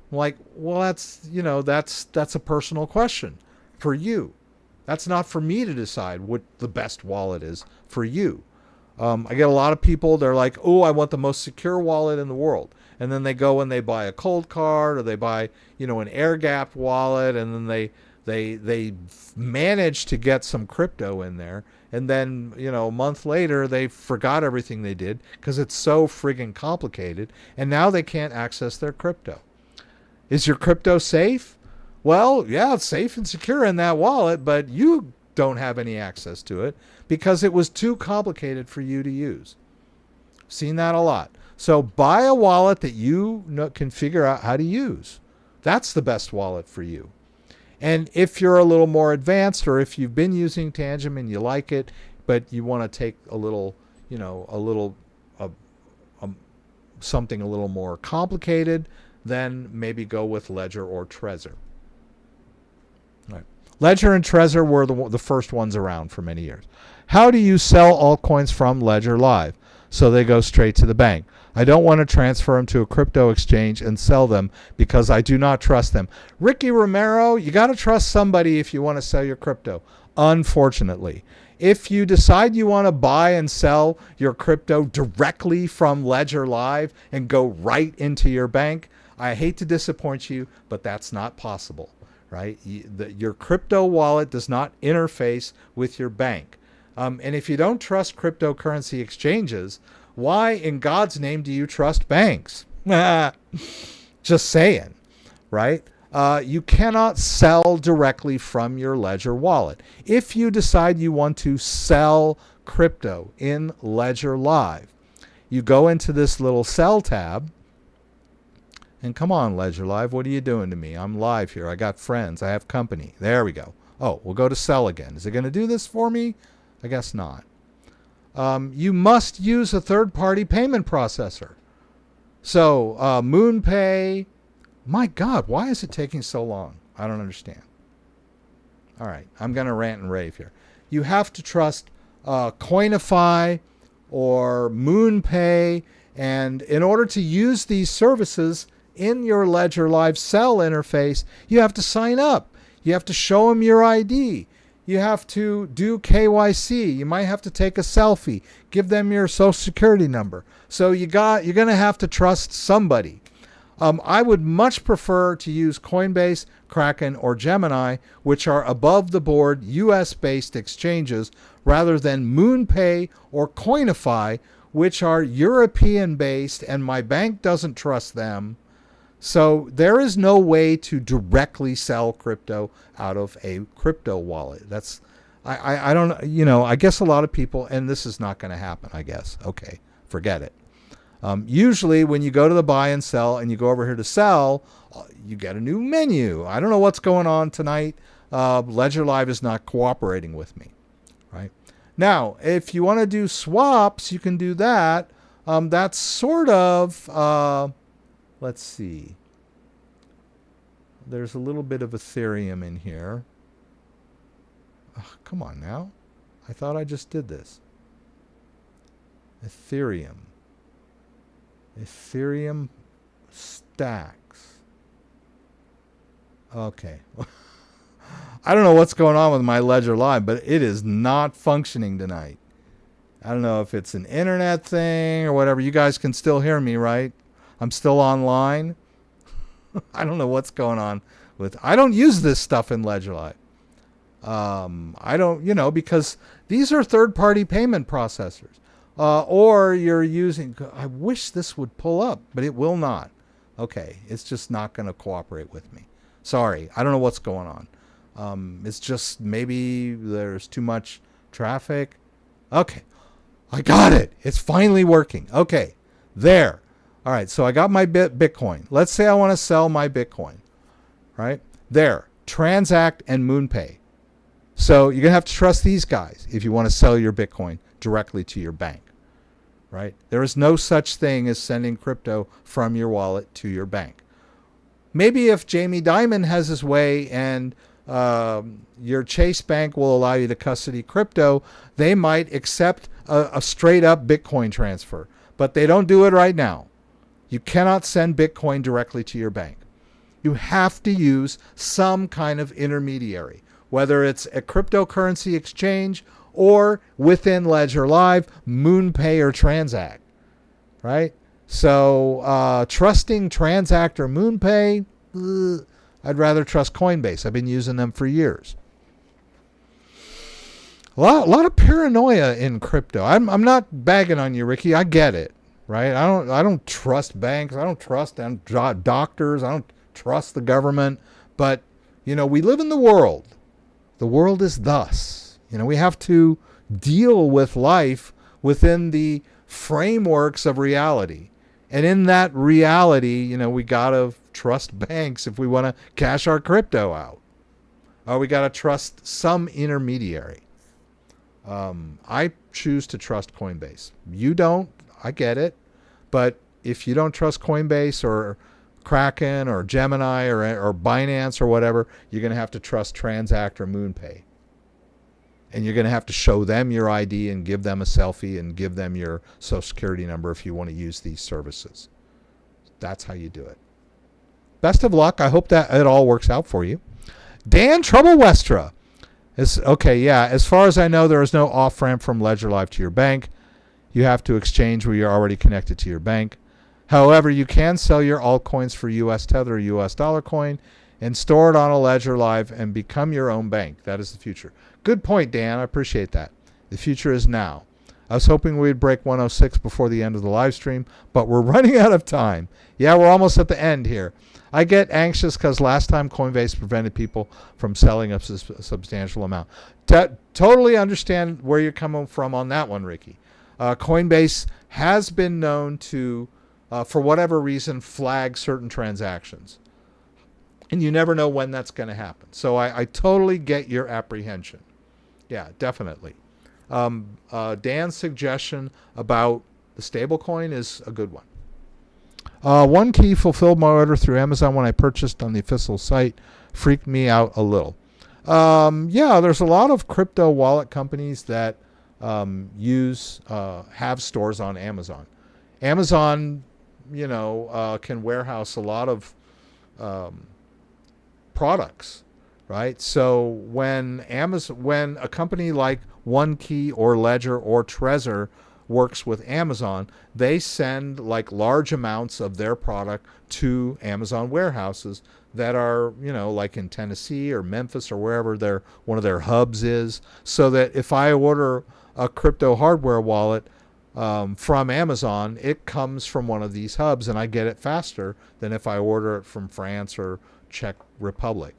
I'm like, well, that's a personal question for you. That's not for me to decide what the best wallet is for you. I get a lot of people, they're like, oh, I want the most secure wallet in the world. And then they go and they buy a cold card, or they buy, an air-gapped wallet, and then they manage to get some crypto in there. And then, a month later, they forgot everything they did because it's so friggin' complicated. And now they can't access their crypto. Is your crypto safe? Well, yeah, it's safe and secure in that wallet, but you don't have any access to it because it was too complicated for you to use. Seen that a lot. So buy a wallet that you can figure out how to use. That's the best wallet for you. And if you're a little more advanced, or if you've been using Tangem and you like it, but you want to take something a little more complicated, then maybe go with Ledger or Trezor. Right. Ledger and Trezor were the first ones around for many years. How do you sell altcoins from Ledger Live so they go straight to the bank? I don't want to transfer them to a crypto exchange and sell them because I do not trust them. Ricky Romero, you got to trust somebody if you want to sell your crypto. unfortunately. If you decide you want to buy and sell your crypto directly from Ledger Live and go right into your bank, I hate to disappoint you, but that's not possible, right? Your crypto wallet does not interface with your bank. And if you don't trust cryptocurrency exchanges, why in God's name do you trust banks? Just saying, right? You cannot sell directly from your Ledger wallet. If you decide you want to sell crypto in Ledger Live, you go into this little sell tab. And come on, Ledger Live, what are you doing to me? I'm live here. I got friends. I have company. There we go. Oh, we'll go to sell again. Is it going to do this for me? I guess not. You must use a third-party payment processor. So MoonPay. My God, why is it taking so long? I don't understand. All right, I'm going to rant and rave here. You have to trust Coinify or MoonPay, and in order to use these services in your Ledger Live Sell interface, you have to sign up. You have to show them your ID. You have to do KYC. You might have to take a selfie, give them your social security number. So you're going to have to trust somebody. I would much prefer to use Coinbase, Kraken, or Gemini, which are above-the-board US-based exchanges, rather than MoonPay or Coinify, which are European-based, and my bank doesn't trust them. So there is no way to directly sell crypto out of a crypto wallet. I don't, I guess a lot of people, and this is not going to happen, I guess. Okay, forget it. Usually when you go to the buy and sell and you go over here to sell, you get a new menu. I don't know what's going on tonight. Ledger Live is not cooperating with me, right? Now, if you want to do swaps, you can do that. That's sort of, let's see. There's a little bit of Ethereum in here. Come on now. I thought I just did this. Ethereum STAX. Okay. I don't know what's going on with my Ledger Live, but it is not functioning tonight. I don't know if it's an internet thing or whatever. You guys can still hear me, right? I'm still online. I don't know what's going on with... I don't use this stuff in Ledger Live. I don't, because these are third-party payment processors. Or you're using... I wish this would pull up, but it will not. Okay, it's just not going to cooperate with me. Sorry, I don't know what's going on. It's just maybe there's too much traffic. Okay, I got it. It's finally working. Okay, there. All right, so I got my Bitcoin. Let's say I want to sell my Bitcoin, right? There, Transact and MoonPay. So you're going to have to trust these guys if you want to sell your Bitcoin directly to your bank, right? There is no such thing as sending crypto from your wallet to your bank. Maybe if Jamie Dimon has his way and your Chase Bank will allow you to custody crypto, they might accept a straight up Bitcoin transfer, but they don't do it right now. You cannot send Bitcoin directly to your bank. You have to use some kind of intermediary, whether it's a cryptocurrency exchange or within Ledger Live, MoonPay or Transact, right? So trusting Transact or MoonPay, I'd rather trust Coinbase. I've been using them for years. A lot of paranoia in crypto. I'm not bagging on you, Ricky. I get it, right? I don't trust banks. I don't trust doctors. I don't trust the government. But we live in the world. The world is thus. We have to deal with life within the frameworks of reality. And in that reality, we got to trust banks if we want to cash our crypto out. Or we got to trust some intermediary. I choose to trust Coinbase. You don't. I get it. But if you don't trust Coinbase or Kraken or Gemini or Binance or whatever, you're going to have to trust Transact or MoonPay. And you're going to have to show them your ID and give them a selfie and give them your social security number if you want to use these services. That's how you do it. Best of luck. I hope that it all works out for you. Dan Trouble Westra. Okay, yeah. As far as I know, there is no off-ramp from Ledger Live to your bank. You have to exchange where you're already connected to your bank. However, you can sell your altcoins for US Tether or US dollar coin and store it on a Ledger Live and become your own bank. That is the future. Good point, Dan. I appreciate that. The future is now. I was hoping we'd break 106 before the end of the live stream, but we're running out of time. Yeah, we're almost at the end here. I get anxious because last time Coinbase prevented people from selling a substantial amount. Totally understand where you're coming from on that one, Ricky. Coinbase has been known to, for whatever reason, flag certain transactions. And you never know when that's going to happen. So I totally get your apprehension. Yeah, definitely. Dan's suggestion about the stablecoin is a good one. One key fulfilled my order through Amazon when I purchased on the official site. Freaked me out a little. Yeah, there's a lot of crypto wallet companies that have stores on Amazon. Amazon, can warehouse a lot of products, right? So when a company like OneKey or Ledger or Trezor works with Amazon, they send like large amounts of their product to Amazon warehouses that are, like in Tennessee or Memphis or wherever one of their hubs is, so that if I order a crypto hardware wallet from Amazon, it comes from one of these hubs and I get it faster than if I order it from France or Czech Republic.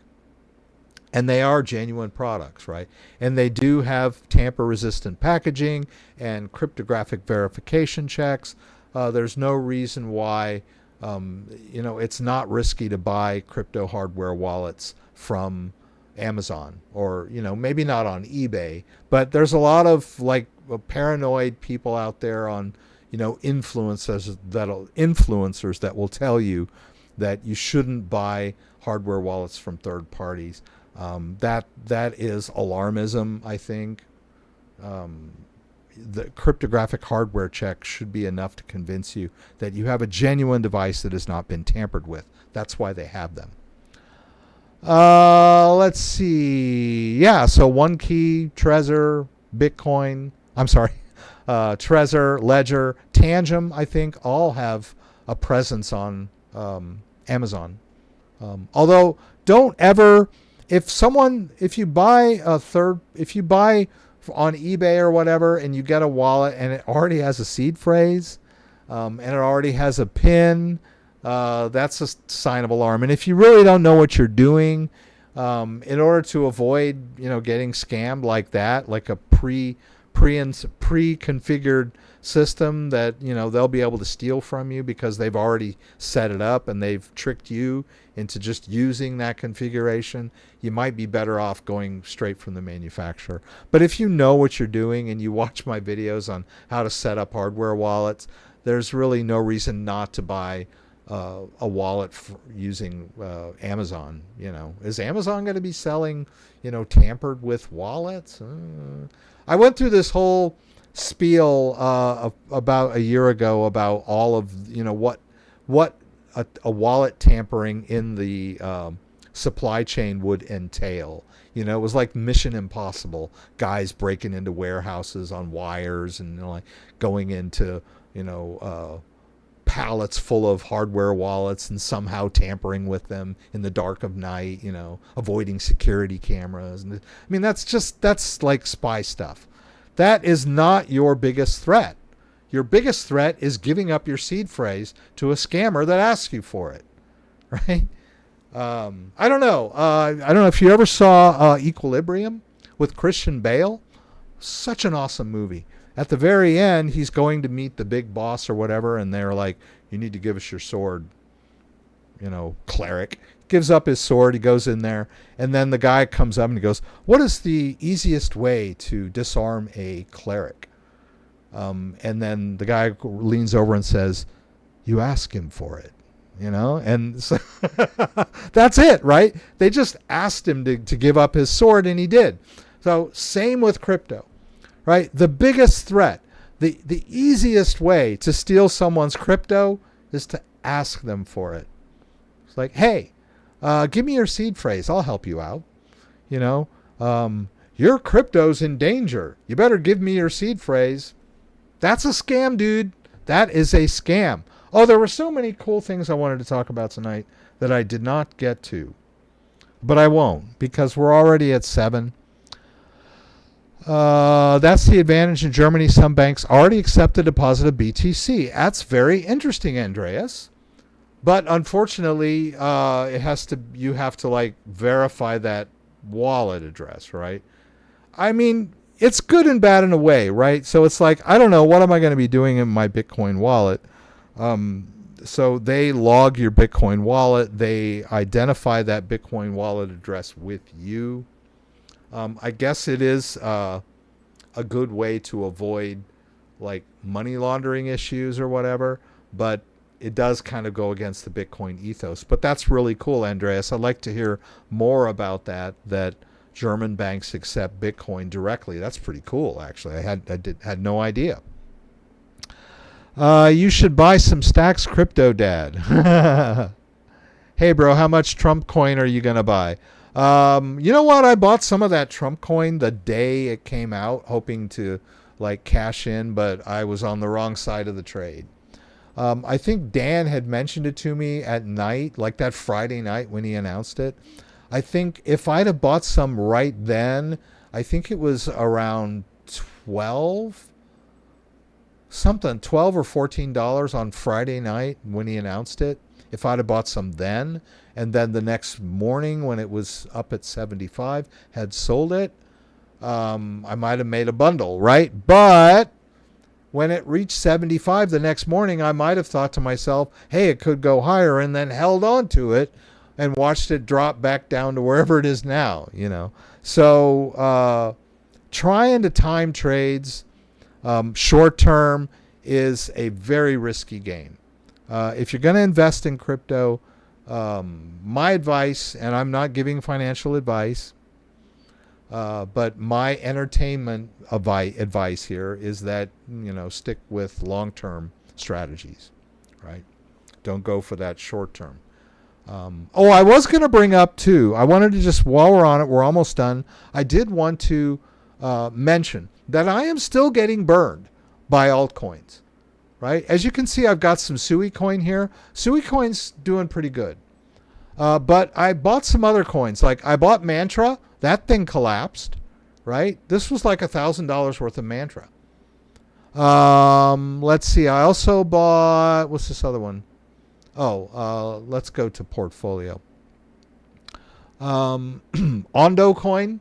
And they are genuine products, right? And they do have tamper-resistant packaging and cryptographic verification checks. There's no reason why, it's not risky to buy crypto hardware wallets from Amazon or, maybe not on eBay. But there's a lot of like paranoid people out there on, influencers that will tell you that you shouldn't buy hardware wallets from third parties. That is alarmism, I think. The cryptographic hardware check should be enough to convince you that you have a genuine device that has not been tampered with. That's why they have them. Let's see. Yeah, so OneKey, Trezor, Bitcoin. I'm sorry. Trezor, Ledger, Tangem, I think, all have a presence on Amazon. Although, don't ever... If you buy on eBay or whatever and you get a wallet and it already has a seed phrase and it already has a PIN, that's a sign of alarm. And if you really don't know what you're doing, in order to avoid, getting scammed like that, like a pre-configured system that, they'll be able to steal from you because they've already set it up and they've tricked you into just using that configuration, you might be better off going straight from the manufacturer. But if you know what you're doing and you watch my videos on how to set up hardware wallets, there's really no reason not to buy a wallet using Amazon. Is Amazon going to be selling, tampered with wallets? I went through this whole spiel about a year ago about all of what a wallet tampering in the supply chain would entail. It was like Mission Impossible, guys breaking into warehouses on wires and like going into pallets full of hardware wallets and somehow tampering with them in the dark of night, avoiding security cameras. And that's like spy stuff. That is not your biggest threat. Your biggest threat is giving up your seed phrase to a scammer that asks you for it, right? I don't know. I don't know if you ever saw Equilibrium with Christian Bale. Such an awesome movie. At the very end, he's going to meet the big boss or whatever, and they're like, you need to give us your sword, cleric. Gives up his sword, he goes in there, and then the guy comes up and he goes, what is the easiest way to disarm a cleric? And then the guy leans over and says, you ask him for it, and so that's it, right? They just asked him to give up his sword and he did. So same with crypto, right? The biggest threat, the easiest way to steal someone's crypto is to ask them for it. It's like, hey, give me your seed phrase. I'll help you out. your crypto's in danger. You better give me your seed phrase. That's a scam, dude. That is a scam. Oh, there were so many cool things I wanted to talk about tonight that I did not get to. But I won't, because we're already at 7. That's the advantage in Germany. Some banks already accept the deposit of BTC. That's very interesting, Andreas. But unfortunately, you have to like verify that wallet address, right? I mean, it's good and bad in a way, right? So it's like, I don't know, what am I going to be doing in my Bitcoin wallet? So they log your Bitcoin wallet. They identify that Bitcoin wallet address with you. I guess it is a good way to avoid like money laundering issues or whatever, but it does kind of go against the Bitcoin ethos. But that's really cool, Andreas. I'd like to hear more about that German banks accept Bitcoin directly. That's pretty cool, actually. I had no idea. You should buy some STAX CryptoDad. Hey, bro, how much Trump coin are you going to buy? You know what? I bought some of that Trump coin the day it came out, hoping to like cash in, but I was on the wrong side of the trade. I think Dan had mentioned it to me at night, like that Friday night when he announced it. I think if I'd have bought some right then, I think it was around 12 or $14 on Friday night when he announced it. If I'd have bought some then, and then the next morning when it was up at 75, had sold it, I might have made a bundle, right? But when it reached 75 the next morning, I might have thought to myself, hey, it could go higher, and then held on to it and watched it drop back down to wherever it is now, you know. So trying to time trades short term is a very risky game. If you're going to invest in crypto, my advice, and I'm not giving financial advice, but my entertainment advice here is that, you know, stick with long-term strategies, right? Don't go for that short-term. I was going to bring up too, I wanted to just, while we're on it, we're almost done. I did want to mention that I am still getting burned by altcoins, right? As you can see, I've got some Sui coin here. Sui coin's doing pretty good. But I bought some other coins. Like I bought Mantra. That thing collapsed, right? This was like $1,000 worth of Mantra. Let's see. I also bought, what's this other one? Let's go to portfolio. Ondo coin.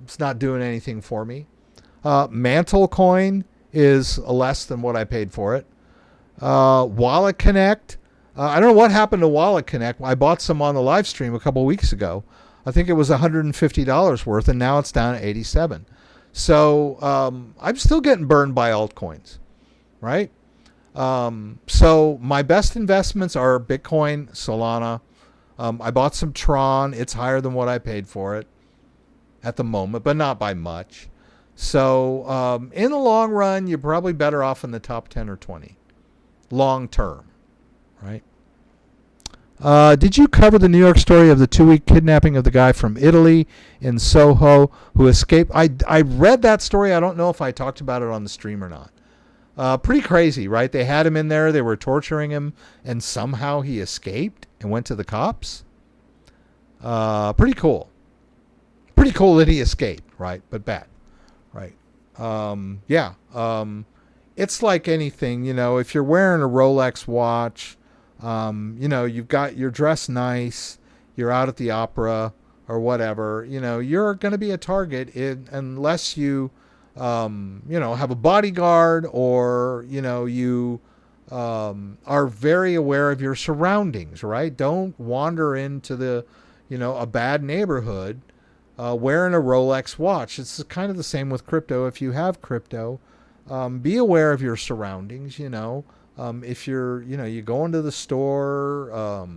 It's not doing anything for me. Mantle coin is less than what I paid for it. Wallet Connect. I don't know what happened to Wallet Connect. I bought some on the live stream a couple weeks ago. I think it was $150 worth, and now it's down to $87. So I'm still getting burned by altcoins, right? So my best investments are Bitcoin, Solana. I bought some Tron. It's higher than what I paid for it at the moment, but not by much. So in the long run, you're probably better off in the top 10 or 20. Long term, right? Did you cover the New York story of the 2-week kidnapping of the guy from Italy in Soho who escaped? I read that story. I don't know if I talked about it on the stream or not. Pretty crazy, right? They had him in there. They were torturing him, and somehow he escaped and went to the cops. Pretty cool. Pretty cool that he escaped, right? But bad, right? It's like anything, you know, if you're wearing a Rolex watch, you know, you're dressed nice, you're out at the opera or whatever, you know, you're going to be a target unless you, you know, have a bodyguard or, you know, you are very aware of your surroundings, right? Don't wander into the, you know, a bad neighborhood wearing a Rolex watch. It's kind of the same with crypto. If you have crypto, be aware of your surroundings, you know. If you're, you know, you go into the store,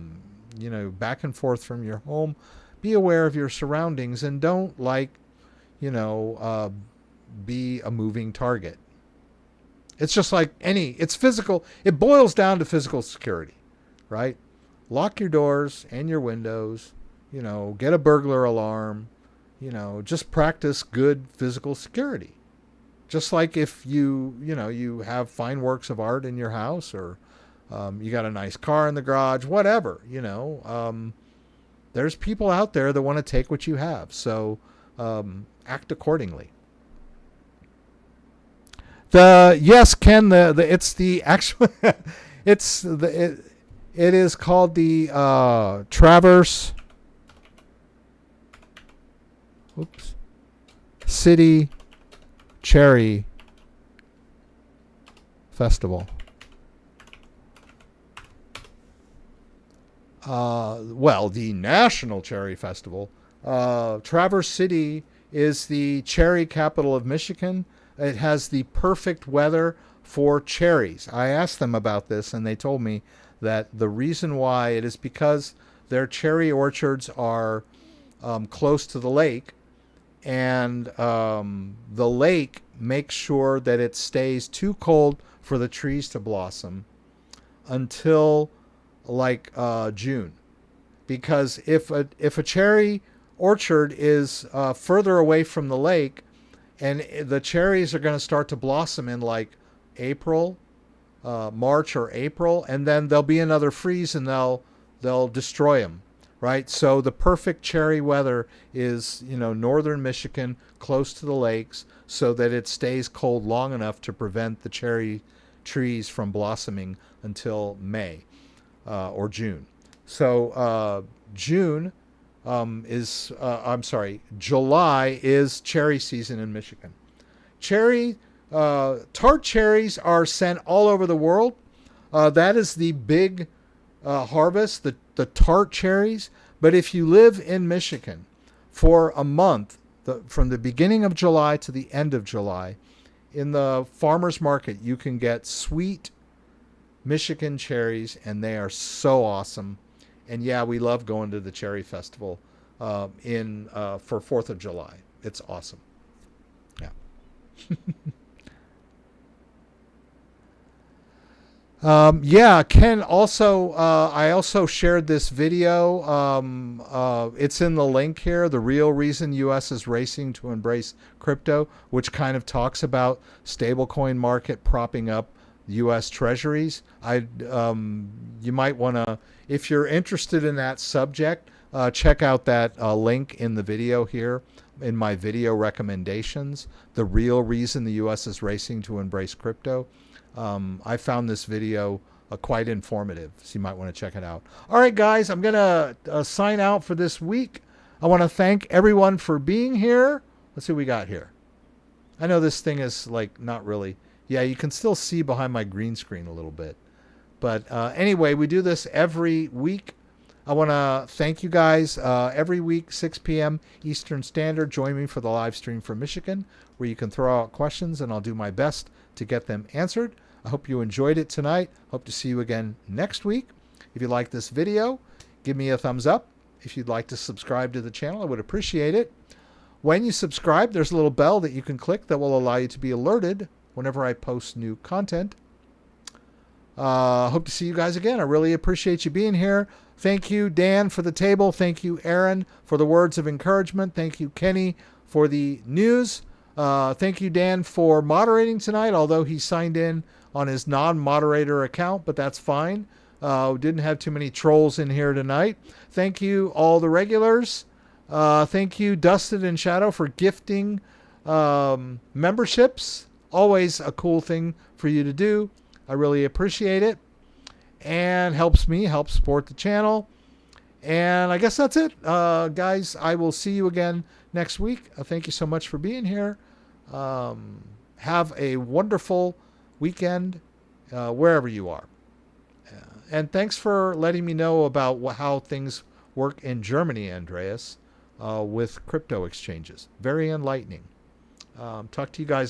you know, back and forth from your home, be aware of your surroundings and don't you know, be a moving target. It's just like it's physical. It boils down to physical security, right? Lock your doors and your windows, you know, get a burglar alarm, just practice good physical security. Just like if you have fine works of art in your house, or you got a nice car in the garage, whatever, there's people out there that want to take what you have. So act accordingly. Yes, Ken, it's the actual, it is called the Traverse City Cherry Festival. Well, the National Cherry Festival. Traverse City is the cherry capital of Michigan. It has the perfect weather for cherries. I asked them about this, and they told me that the reason why it is because their cherry orchards are close to the lake, and the lake makes sure that it stays too cold for the trees to blossom until like June. Because if a cherry orchard is further away from the lake, and the cherries are going to start to blossom in like April, March or April, and then there'll be another freeze and they'll destroy them, right? So the perfect cherry weather is, northern Michigan, close to the lakes, so that it stays cold long enough to prevent the cherry trees from blossoming until May or June. So July is cherry season in Michigan. Tart cherries are sent all over the world. That is the big harvest, the tart cherries. But if you live in Michigan for a month, from the beginning of July to the end of July, in the farmer's market, you can get sweet Michigan cherries, and they are so awesome. And yeah, we love going to the cherry festival for 4th of July. It's awesome. Yeah. Yeah, Ken, also, I also shared this video. It's in the link here, The Real Reason U.S. is Racing to Embrace Crypto, which kind of talks about stablecoin market propping up U.S. Treasuries. You might want to, if you're interested in that subject, check out that link in the video here, in my video recommendations, The Real Reason the U.S. is Racing to Embrace Crypto. I found this video quite informative, so you might want to check it out. All right, guys, I'm going to sign out for this week. I want to thank everyone for being here. Let's see what we got here. I know this thing is like not really... Yeah, you can still see behind my green screen a little bit. But anyway, we do this every week. I want to thank you guys every week, 6 p.m. Eastern Standard. Join me for the live stream from Michigan, where you can throw out questions, and I'll do my best to get them answered. I hope you enjoyed it tonight. Hope to see you again next week. If you like this video, give me a thumbs up. If you'd like to subscribe to the channel, I would appreciate it. When you subscribe, there's a little bell that you can click that will allow you to be alerted whenever I post new content. Hope to see you guys again. I really appreciate you being here. Thank you, Dan, for the table. Thank you, Erin, for the words of encouragement. Thank you, Kenny, for the news. Thank you, Dan, for moderating tonight, although he signed in on his non-moderator account, but that's fine. Didn't have too many trolls in here tonight. Thank you, all the regulars. Thank you, Dustin and Shadow, for gifting memberships. Always a cool thing for you to do. I really appreciate it, and helps me help support the channel. And I guess that's it, guys. I will see you again next week. Thank you so much for being here. Have a wonderful weekend wherever you are. And thanks for letting me know about how things work in Germany, Andreas, with crypto exchanges. Very enlightening. Talk to you guys